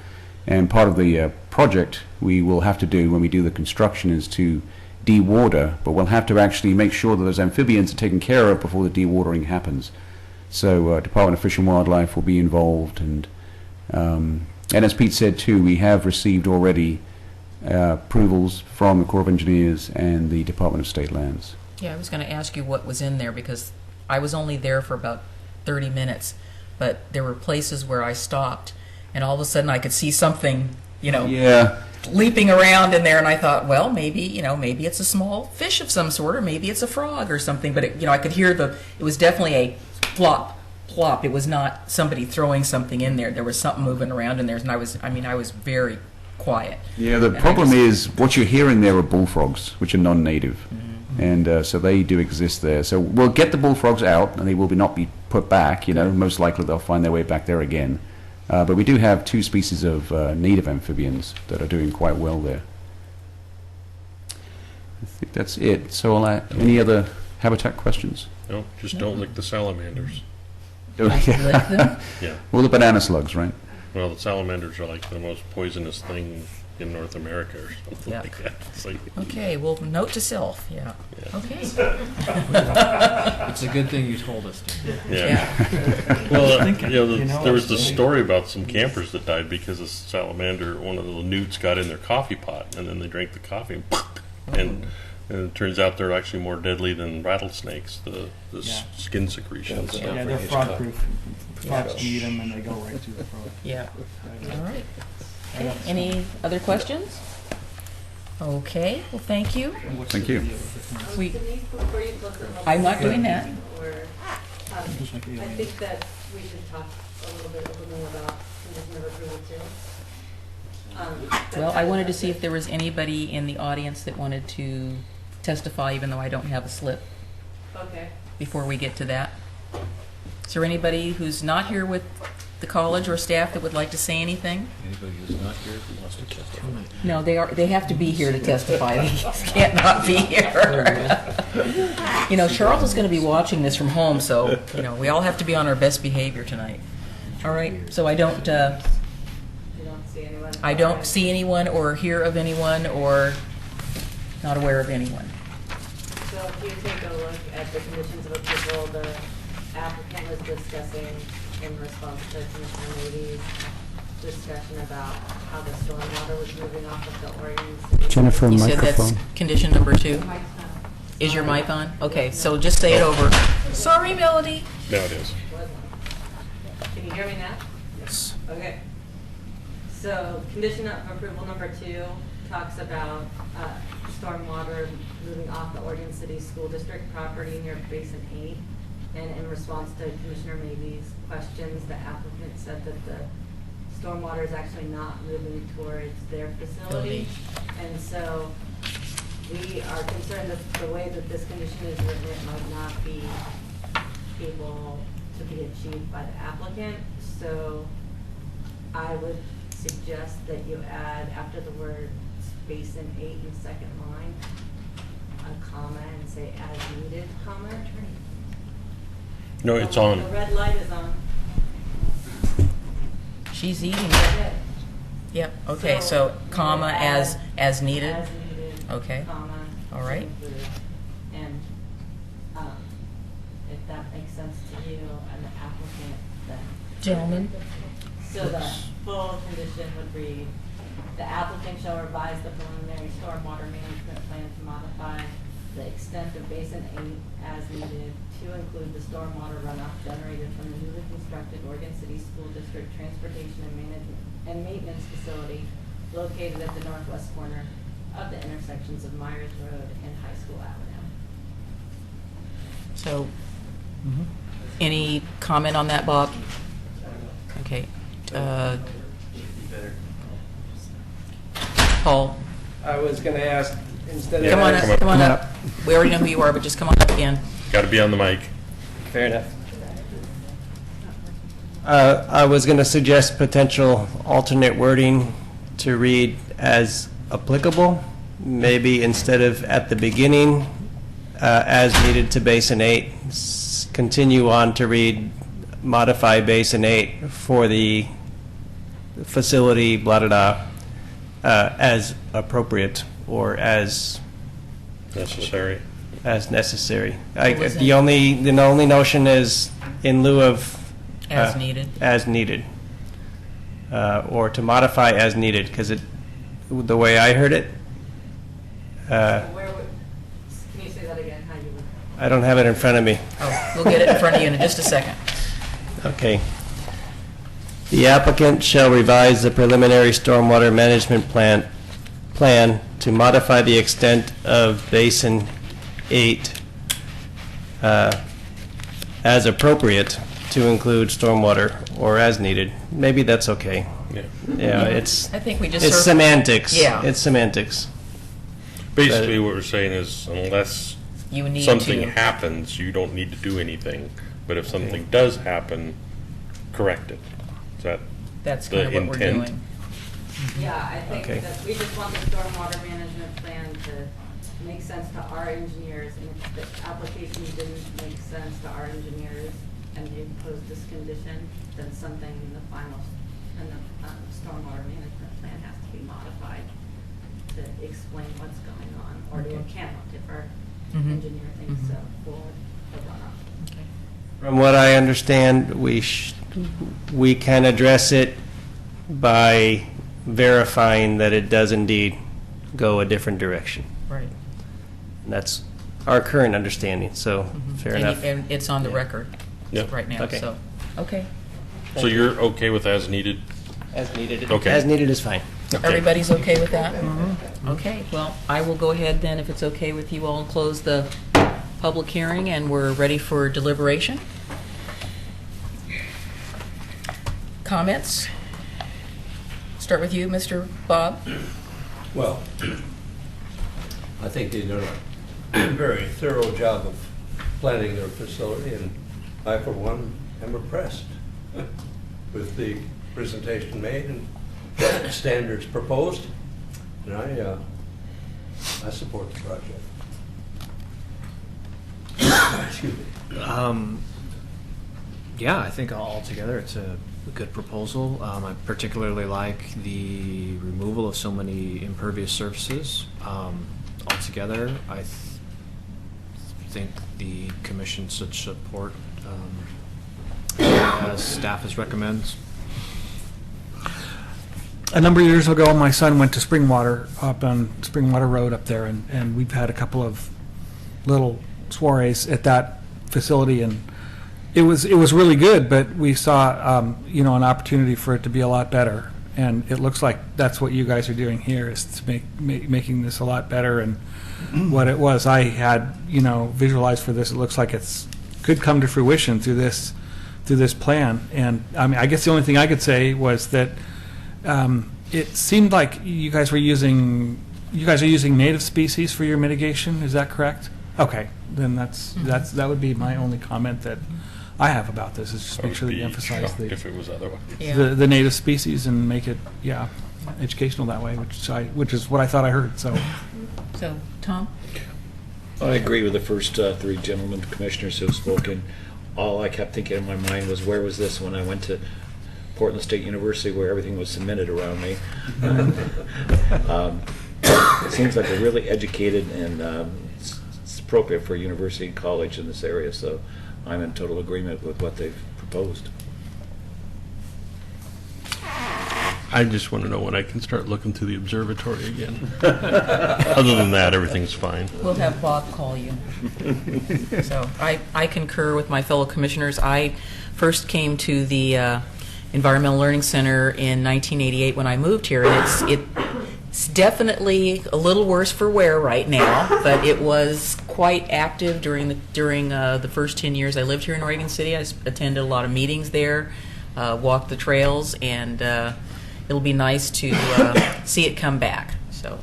And part of the project we will have to do when we do the construction is to de-water, but we'll have to actually make sure that those amphibians are taken care of before the de-watering happens. So Department of Fish and Wildlife will be involved, and as Pete said too, we have received already approvals from the Corps of Engineers and the Department of State Lands. Yeah, I was going to ask you what was in there, because I was only there for about 30 minutes, but there were places where I stopped, and all of a sudden I could see something, leaping around in there, and I thought, well, maybe it's a small fish of some sort, or maybe it's a frog or something, but I could hear it was definitely a plop, plop. It was not somebody throwing something in there. There was something moving around in there, and I was very quiet. Yeah, the problem is what you're hearing there are bullfrogs, which are non-native. And so they do exist there. So we'll get the bullfrogs out, and they will not be put back. Most likely they'll find their way back there again. But we do have 2 species of native amphibians that are doing quite well there. I think that's it. So any other habitat questions? No, just don't lick the salamanders. Lick them? Yeah. Well, the banana slugs, right? Well, the salamanders are like the most poisonous thing in North America or something Yuck. like that. It's like, Okay, well, note to self, yeah. Okay. It's a good thing you told us to. yeah. Well, there was this story about some campers that died because a salamander, one of the newts got in their coffee pot, and then they drank the coffee, and it turns out they're actually more deadly than rattlesnakes, the skin secretions. Yeah, they're frog proof. Frogs can eat them and they go right through the frog. Yeah. All right. Okay. Any other questions? Okay, well, thank you. Thank you. I'm not doing that. I think that we should talk a little bit more about condition of approval too. Well, I wanted to see if there was anybody in the audience that wanted to testify, even though I don't have a slip, Okay. before we get to that. Is there anybody who's not here with the college or staff that would like to say anything? Anybody who's not here who wants to testify? No, they have to be here to testify. They can't not be here. You know, Charles is going to be watching this from home, so, you know, we all have to be on our best behavior tonight. All right, so I don't see anyone or hear of anyone or not aware of anyone. So if you take a look at the conditions of approval, the applicant was discussing in response to Commissioner Mady's discussion about how the stormwater was moving off of the Oregon City. Jennifer, You said microphone. that's condition number 2? Is your mic on? Okay, so just say it over. Sorry, Melody. Now it is. Can you hear me now? Yes. Okay. So condition of approval number 2 talks about stormwater moving off the Oregon City School District property near Basin 8. And in response to Commissioner Maby's questions, the applicant said that the stormwater is actually not moving towards their facility. And so we are concerned that the way that this condition is written, it might not be able to be achieved by the applicant. So I would suggest that you add, after the word Basin 8 in the second line, a comma and say as needed, comma. No, it's on. The red light is on. She's eating it. Yep, okay, so comma as needed? As needed. Okay. Comma. All right. And if that makes sense to you and the applicant, then. Gentlemen? So the full condition would read, the applicant shall revise the preliminary stormwater management plan to modify the extent of Basin 8 as needed to include the stormwater runoff generated from the newly constructed Oregon City School District Transportation and Maintenance Facility located at the northwest corner of the intersections of Myers Road and High School Avenue. So, any comment on that, Bob? Okay. Paul? I was going to ask, instead of... Come on up. We already know who you are, but just come on up again. Got to be on the mic. Fair enough. I was going to suggest potential alternate wording to read as applicable. Maybe instead of at the beginning, as needed to Basin 8, continue on to read modify Basin 8 for the facility, blah, blah, blah, as appropriate or as necessary. As necessary. The only notion is in lieu of as needed. As needed, or to modify as needed, because the way I heard it. Can you say that again? How you would? I don't have it in front of me. Oh, we'll get it in front of you in just a second. Okay. The applicant shall revise the preliminary stormwater management plan to modify the extent of Basin 8 as appropriate to include stormwater or as needed. Maybe that's okay. Yeah, it's. I think we just. It's semantics. Yeah. It's semantics. Basically, what we're saying is, unless something happens, you don't need to do anything. But if something does happen, correct it. Is that That's the kind of what we're intent? doing. Yeah, I think that we just want the stormwater management plan to make sense to our engineers, and if the application didn't make sense to our engineers and they imposed this condition, then something in the final, in the stormwater management plan has to be modified to explain what's going on, or to account if our engineer thinks for the runoff. From what I understand, we can address it by verifying that it does indeed go a different direction. Right. And that's our current understanding, so fair And enough. And it's on the record Yeah. right now, Okay. so, okay. So you're okay with as needed? As needed. Okay. As needed is fine. Okay. Everybody's okay with that? Okay, well, I will go ahead then, if it's okay with you all, and close the public hearing, and we're ready for deliberation. Comments? Start with you, Mr. Bob. Well, I think they did a very thorough job of planning their facility, and I, for one, am impressed with the presentation made and standards proposed, and I support the project. Excuse me. Yeah, I think altogether it's a good proposal. I particularly like the removal of so many impervious surfaces. Altogether, I think the commission should support as staff has recommends. A number of years ago, my son went to Springwater, up on Springwater Road up there, and we've had a couple of little soirees at that facility, and it was really good, but we saw, an opportunity for it to be a lot better. And it looks like that's what you guys are doing here, is to making this a lot better. And what it was, I had, visualized for this, it looks like it's could come to fruition through this plan. And I mean, I guess the only thing I could say was that it seemed like you guys are using native species for your mitigation. Is that correct? Okay, then that would be my only comment that I have about this, is just make sure that you emphasize if it was otherwise. the native species and make it, educational that way, which is what I thought I heard, so. So, Tom? I agree with the first three gentlemen commissioners who have spoken. All I kept thinking in my mind was, where was this when I went to Portland State University, where everything was cemented around me? It seems like a really educated, and it's appropriate for a university and college in this area, so I'm in total agreement with what they've proposed. I just want to know when I can start looking through the observatory again. Other than that, everything's fine. We'll have Bob call you. So I concur with my fellow commissioners. I first came to the Environmental Learning Center in 1988 when I moved here, and it's definitely a little worse for wear right now, but it was quite active during the first 10 years I lived here in Oregon City. I attended a lot of meetings there, walked the trails, and it'll be nice to see it come back. So,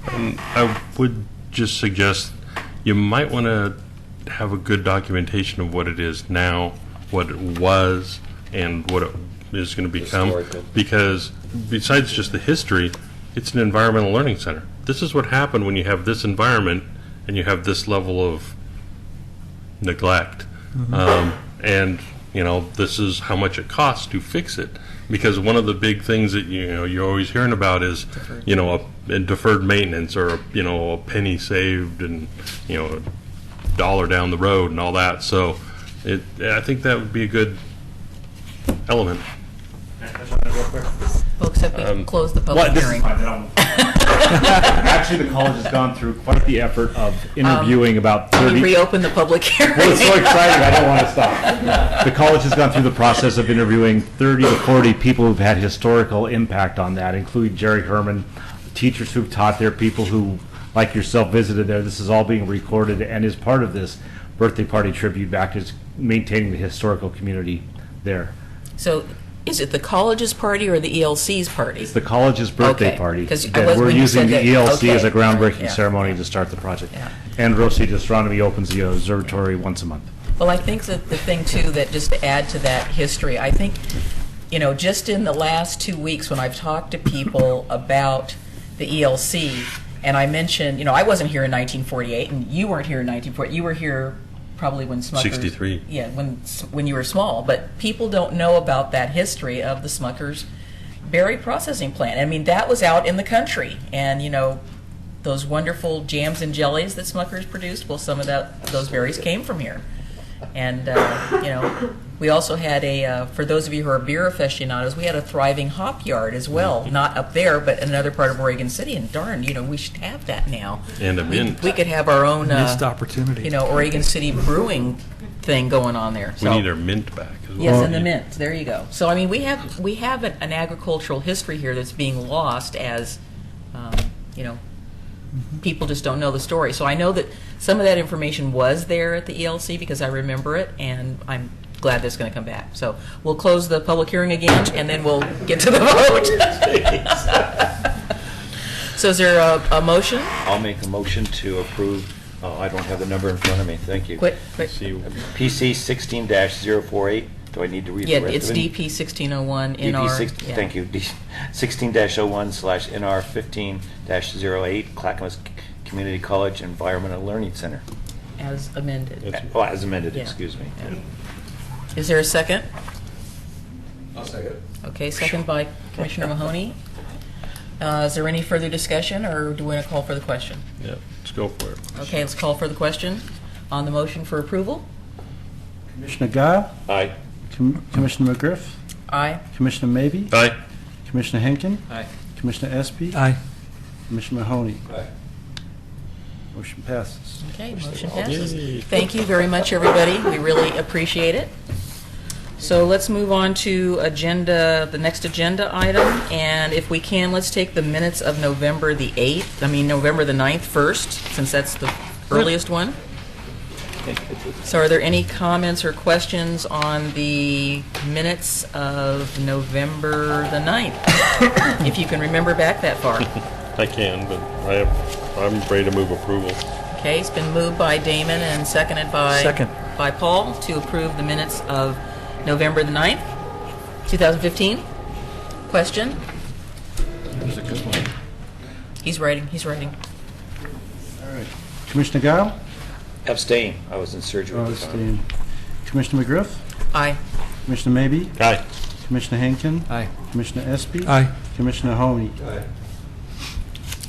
I would just suggest you might want to have a good documentation of what it is now, what it was, and what it is going to become. Historical. Because besides just the history, it's an environmental learning center. This is what happened when you have this environment and you have this level of neglect. And, this is how much it costs to fix it. Because one of the big things that, you're always hearing about is, a deferred maintenance, or, a penny saved and, a dollar down the road and all that. So I think that would be a good element. well, except we can close the public hearing. Actually, the college has gone through quite the effort of interviewing about Can 30... you reopen the public hearing? Well, it's so exciting, I don't want to stop. The college has gone through the process of interviewing 30 to 40 people who've had historical impact on that, including Jerry Herman, teachers who've taught there, people who, like yourself, visited there. This is all being recorded and is part of this birthday party tribute back to maintaining the historical community there. So, is it the college's party or the ELC's party? It's the college's birthday Okay, party. 'cause I And was- we're when you using the said that- ELC as a okay, groundbreaking yeah. ceremony to start the project. Yeah. And Rosie Astronomy opens the observatory once a month. Well, I think that the thing, too, that just to add to that history, I think, just in the last 2 weeks when I've talked to people about the ELC, And I mentioned, I wasn't here in 1948, and you weren't here in 1948. You were here probably when Smuckers... 63. Yeah, when you were small. But people don't know about that history of the Smuckers berry processing plant. I mean, that was out in the country. And, those wonderful jams and jellies that Smuckers produced, well, some of those berries came from here. And, we also had for those of you who are beer aficionados, we had a thriving hop yard as well. Not up there, but in another part of Oregon City. And darn, we should have that now. And a mint. We could have our own, Missed opportunity. Oregon City brewing thing going on there. We need our mint back as well. Yes, and the mint. There you go. So, I mean, we have an agricultural history here that's being lost as, people just don't know the story. So I know that some of that information was there at the ELC because I remember it, and I'm glad that's going to come back. So we'll close the public hearing again, and then we'll get to the vote. So is there a motion? I'll make a motion to approve, I don't have the number in front of me, thank you. Quick. PC 16-048, do I need to read the Yeah, rest it's of it? DP 1601 NR. Thank you. 16-01/NR15-08, Clackamas Community College Environmental Learning Center. As amended. As amended, Yeah. excuse me. Yeah. Is there a second? I'll second. Okay, second by Commissioner Mahoney. Is there any further discussion, or do we want to call for the question? Yeah, let's go for it. Okay, let's call for the question on the motion for approval. Commissioner Guile? Aye. Commissioner McGriff? Aye. Commissioner Maybe? Aye. Commissioner Henkin? Aye. Commissioner Espy? Aye. Commissioner Mahoney? Aye. Motion passes. Okay, motion passes. Thank you very much, everybody. We really appreciate it. So let's move on to the next agenda item, and if we can, let's take the minutes of November the 9th first, since that's the earliest one. So are there any comments or questions on the minutes of November the 9th? If you can remember back that far. I can, but I'm ready to move approval. Okay, it's been moved by Damon and seconded by Paul to approve the minutes of November the 9th, 2015. Question? It was a good one. He's writing. All right. Commissioner Guile? Abstain, I was in surgery. Abstain. Commissioner McGriff? Aye. Commissioner Maybe? Aye. Commissioner Henkin? Aye. Commissioner Espy? Aye. Commissioner Mahoney? Aye.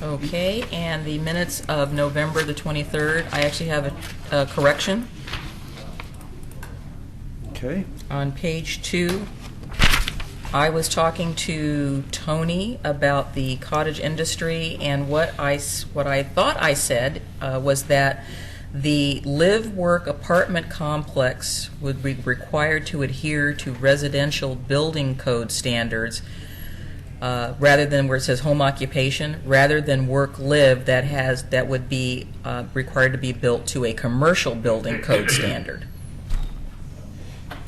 Okay, and the minutes of November the 23rd, I actually have a correction. Okay. On page 2, I was talking to Tony about the cottage industry, and what I thought I said was that the live-work apartment complex would be required to adhere to residential building code standards rather than where it says home occupation, rather than work-live that would be required to be built to a commercial building code standard.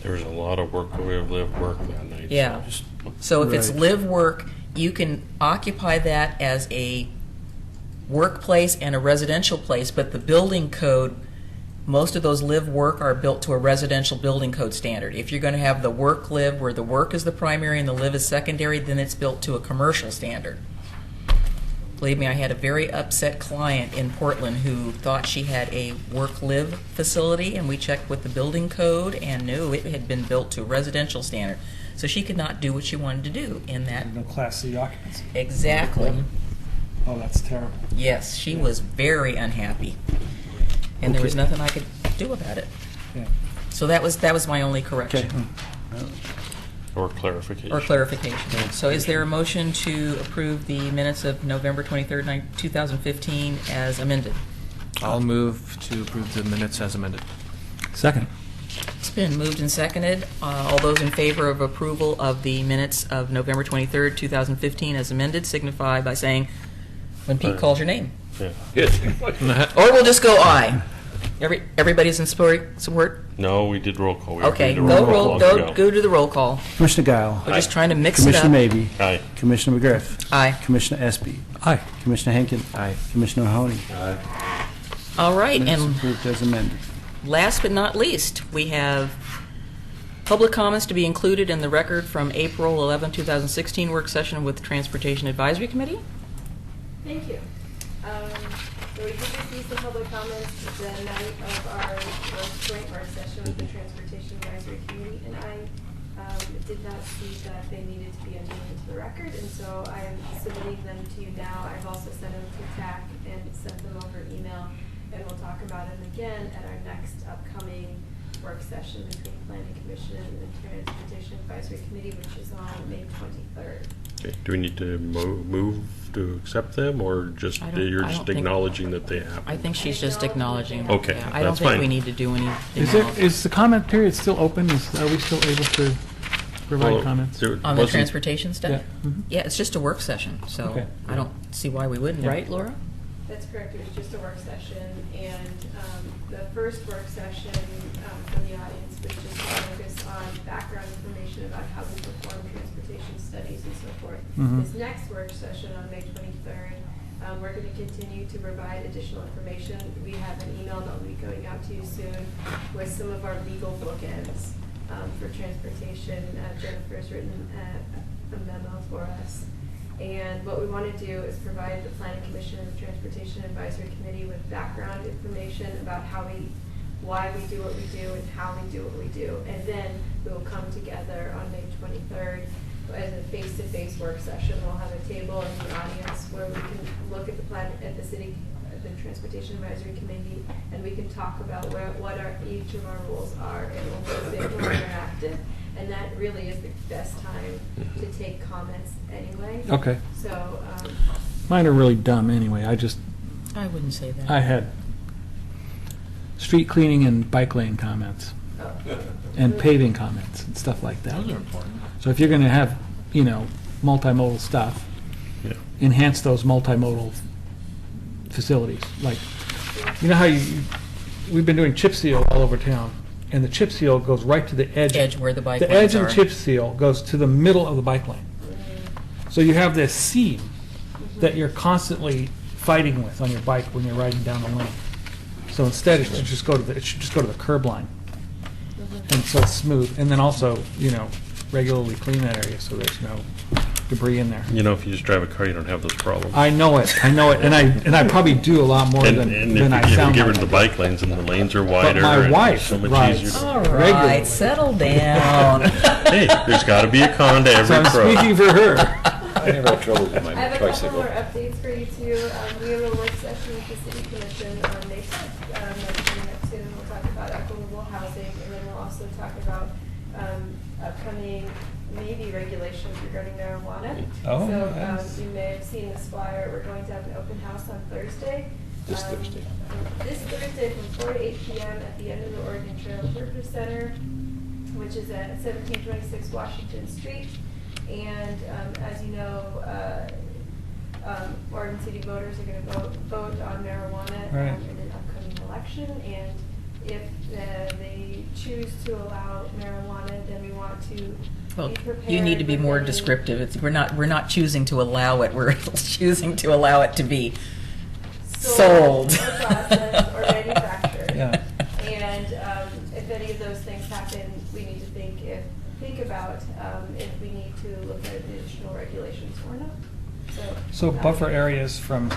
There was a lot of work that we have lived work that night. Yeah. So if it's live work, you can occupy that as a workplace and a residential place, but the building code, most of those live work are built to a residential building code standard. If you're going to have the work live where the work is the primary and the live is secondary, then it's built to a commercial standard. Believe me, I had a very upset client in Portland who thought she had a work-live facility, and we checked with the building code, and no, it had been built to a residential standard. So she could not do what she wanted to do in that. No Class C occupancy. Exactly. Oh, that's terrible. Yes, she was very unhappy, and there was nothing I could do about it. Yeah. So that was my only correction. Or clarification. Or clarification. So is there a motion to approve the minutes of November 23rd, 2015 as amended? I'll move to approve the minutes as amended. Second. It's been moved and seconded. All those in favor of approval of the minutes of November 23rd, 2015 as amended signify by saying, when Pete calls your name. Yeah. Or we'll just go aye. Everybody's in support? No, we did roll call. We Okay, agreed to roll call go to the roll call. Commissioner Guile? We're just trying to mix it up. Commissioner Maybe? Aye. Commissioner McGriff? Aye. Commissioner Espy? Aye. Commissioner Henkin? Aye. Commissioner Mahoney? Aye. All right, Minutes and approved as amended. last but not least, we have public comments to be included in the record from April 11, 2016 work session with the Transportation Advisory Committee. Thank you. So we did receive some public comments the night of our joint work session with the Transportation Advisory Committee, and I did not see that they needed to be entered into the record, and so I'm submitting them to you now. I've also sent them to TAC and sent them over email, and we'll talk about them again at our next upcoming work session between Planning Commission and the Transportation Advisory Committee, which is on May 23rd. Okay. Do we need to move to accept them, or just you're just acknowledging that they happen? I think she's just acknowledging. Okay, Yeah, I don't that's think fine. we need to do anything else. Is the comment period still open? Are we still able to provide Well, comments? there On the wasn't- transportation stuff? Yeah. Mhm. Yeah, it's just a work session, so Okay. I don't see why we wouldn't, Yeah. right, Laura? That's correct, it was just a work session, and the first work session from the audience was just to focus on background information about how we perform transportation studies and so forth. Mhm. This next work session on May 23rd, we're going to continue to provide additional information. We have an email that will be going out to you soon with some of our legal bookends for transportation. Jennifer's written a memo for us. And what we want to do is provide the Planning Commission and the Transportation Advisory Committee with background information about why we do what we do and how we do what we do. And then we will come together on May 23rd as a face-to-face work session. We'll have a table in the audience where we can look at the Transportation Advisory Committee, and we can talk about what each of our rules are, and we'll be a bit more interactive. And that really is the best time to take comments anyway. Okay. So, Mine are really dumb anyway. I wouldn't say that. I had street cleaning and bike lane comments and paving comments and stuff like that. Those are important. So if you're going to have, multimodal stuff, Yeah. enhance those multimodal facilities. Like, how we've been doing chip seal all over town, and the chip seal goes right to the edge. Edge where the bike The lanes edge of are. the chip seal goes to the middle of the bike lane. So you have this seam that you're constantly fighting with on your bike when you're riding down the lane. So instead, it should just go to the curb line, and so it's smooth. And then also, regularly clean that area so there's no debris in there. If you just drive a car, you don't have those problems. I know it, and I probably do a lot more And than I if you sound get like. rid of the bike lanes and the lanes are wider. my and wife so much rides. easier. All Regularly. right, settle down. Hey, there's got to be a con to So every I'm pro. speaking for her. I never had trouble with my I have a couple tricycle. more updates for you too. We have a work session with the City Commission on May 5th. That's coming up soon. We'll talk about equitable housing, and then we'll also talk about upcoming maybe regulations regarding marijuana. Oh, So nice. you may have seen this flyer. We're going to have an open house on Thursday. This Thursday. This Thursday from 4 to 8 p.m. at the end of the Oregon Trail Interpretive Center, which is at 1726 Washington Street. And as you know, Oregon City voters are going to vote on marijuana Right. in an upcoming election. And if they choose to allow marijuana, then we want to Well, be prepared. you need to be with more any descriptive. We're not choosing to allow it. We're choosing to allow it to be sold. or processed or manufactured. Yeah. And if any of those things happen, we need to think about if we need to look at additional regulations or not. So buffer areas from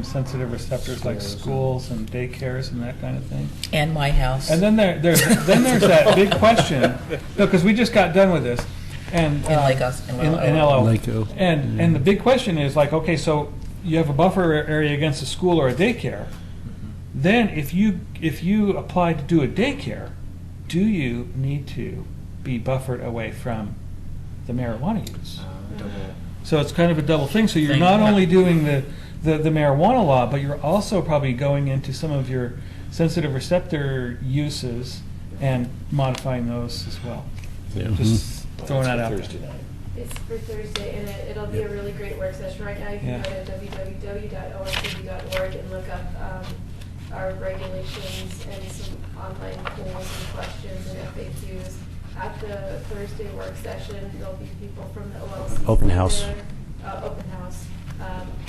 sensitive receptors like schools and daycares and that kind of thing. And my house. And then there's that big question. No, because we just got done with this, and In Lake Os- in in LO. LO. And the big question is like, okay, so you have a buffer area against a school or a daycare. Then if you apply to do a daycare, do you need to be buffered away from the marijuana use? So it's kind of a double thing. So you're not only doing the marijuana law, but you're also probably going into some of your sensitive receptor uses and modifying those as well. Yeah. Just throwing that out there. Thursday night. It's for Thursday, and it'll be a really great work session. Right now, you can Yeah. go to www.orcd.org and look up our regulations and some online polls and questions and FAQs. At the Thursday work session, there'll be people from the OLC. Open house. there, open house.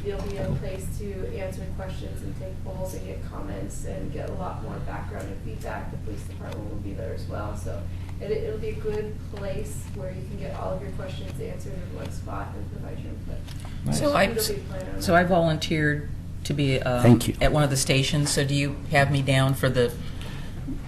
There'll be a place to answer questions and take polls and get comments and get a lot more background and feedback. The police department will be there as well. So it'll be a good place where you can get all of your questions answered in one spot and provide your input. So It'll be planned on so that. I volunteered to be Thank you. at one of the stations. So do you have me down for the?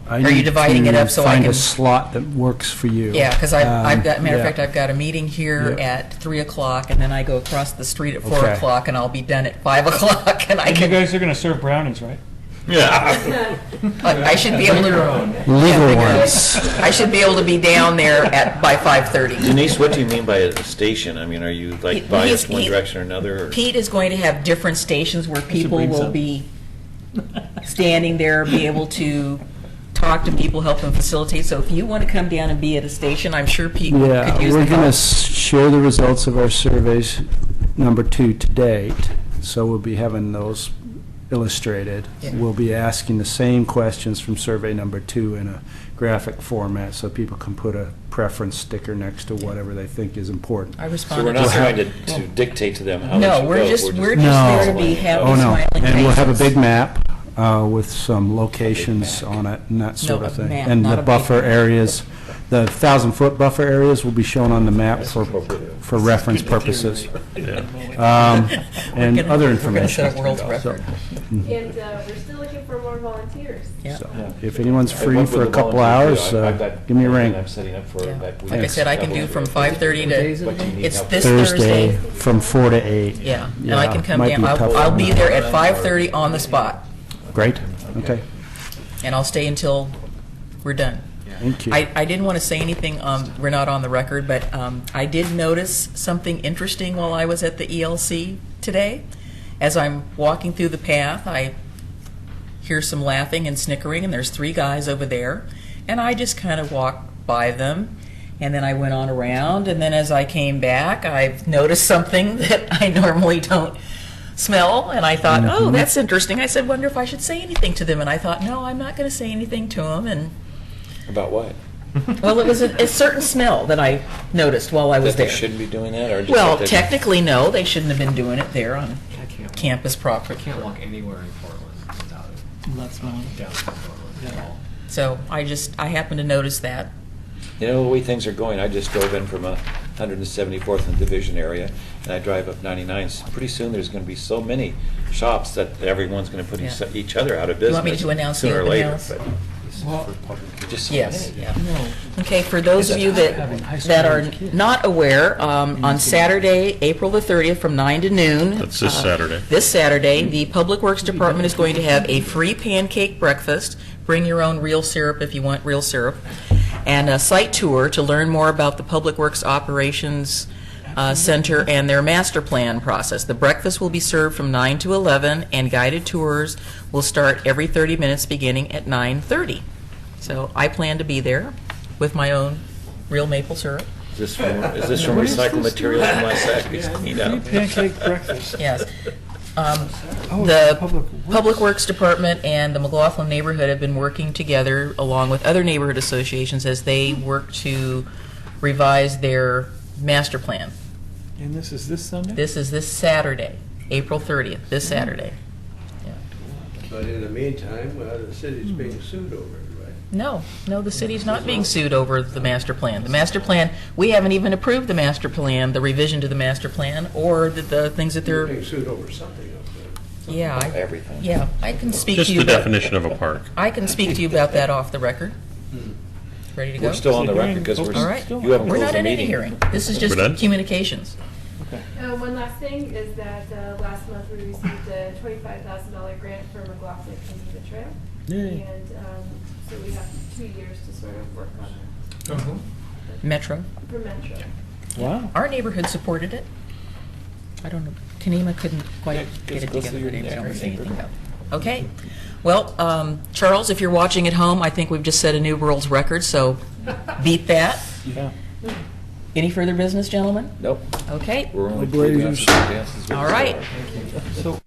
I Are you need dividing it to up so I find can? a slot that works for you. Yeah, because I've got, matter of yeah. fact, I've got a meeting here Yeah. at 3 o'clock, and then I go across the street at 4 Okay. o'clock, and I'll be done at 5 o'clock, and I And you can, guys are going to serve brownies, right? Yeah. I should be able to. Legal ones. I should be able to be down there by 5:30. Denise, what do you mean by a station? I mean, are you like biased one he- direction or another? Or? Pete is going to have different stations where people will be standing there, be able to talk to people, help them facilitate. So if you want to come down and be at a station, I'm sure Pete Yeah, could use we're the going to help. share the results of our surveys, number 2 to date, so we'll be having those illustrated. Yeah. We'll be asking the same questions from survey number 2 in a graphic format, so people can put a preference sticker next to whatever they think is important. I So we're responded not to trying to dictate to them how they No, should we're go. just there to be happy, Oh, no, smiling and we'll have a faces. big map with some locations on it and that sort No, of a thing. map, And not the a big buffer map. areas, the 1,000-foot buffer areas will be shown on the map for reference purposes. And other We're going to set information. a world's record. And we're still looking for more volunteers. Yeah. So, if anyone's I free went for with a the couple volunteer, hours, too. I've got give me a everything ring. I'm setting up for Yeah. that week. Like I said, I can do from 5:30 to, But you need it's help. this Thursday Thursday. from 4 to 8. Yeah, and I can come might down, be a tough I'll one. be there at 5:30 on the spot, Great, okay, and I'll stay until we're done. thank you. I didn't want to say anything, we're not on the record, but I did notice something interesting while I was at the ELC today. As I'm walking through the path, I hear some laughing and snickering, and there's 3 guys over there, and I just kind of walked by them, and then I went on around, and then as I came back, I've noticed something that I normally don't smell, and I thought, oh, that's interesting. I said, wonder if I should say anything to them, and I thought, no, I'm not going to say anything to them, and About what? well, it was a certain smell that I noticed while I was That they there. shouldn't be doing that, or just Well, that they- technically, no, they shouldn't have been doing it there on campus property. Can't walk anywhere in Portland without it. Not smelling. Downtown Portland at all. So I happened to notice that. You know, the way things are going, I just drove in from 174th and Division area, and I drive up 99. Pretty soon, there's going to be so many shops that everyone's going to put Yeah. each other out of You business. want me to announce the sooner or open later, house? but just so Yes, many. yeah. Okay, for those of you that are not aware, on Saturday, April the 30th, from 9 to noon. That's this Saturday. This Saturday, the Public Works Department is going to have a free pancake breakfast. Bring your own real syrup if you want real syrup. And a site tour to learn more about the Public Works Operations Center and their master plan process. The breakfast will be served from 9 to 11, and guided tours will start every 30 minutes beginning at 9:30. So I plan to be there with my own real maple syrup. Is this from recycled materials from last Saturday's cleanup? Pancake breakfast. Yes. Oh, The Public Public Works Department and the McLaughlin neighborhood have been working together along with other neighborhood associations as they work to revise their master plan. And this is this Sunday? This is this Saturday, April 30th, this Saturday. But in the meantime, the city's being sued over it, right? No, the city's not being sued over the master plan. The master plan, we haven't even approved the master plan, the revision to the master plan, or the things that They're they're, being sued over something up there. yeah, Everything. yeah, I can speak Just to you the about, definition of a park. I can speak to you about that off the record. Ready to go? We're still on the record because All right. you haven't We're closed not the in any meeting. hearing. This is just We're done? communications. One last thing is that last month we received a $25,000 grant for McLaughlin Canada Trail. And so we have 2 years to sort of work on it. Metro. For Metro. Wow. Our neighborhood supported it. I don't know, Kanema couldn't quite get it go together. through your They didn't neighborhood. say anything about it. Okay. Well, Charles, if you're watching at home, I think we've just set a new world's record, so beat that. Yeah. Any further business, gentlemen? Nope. Okay. We're only Blazers. proving our circumstances. All right. So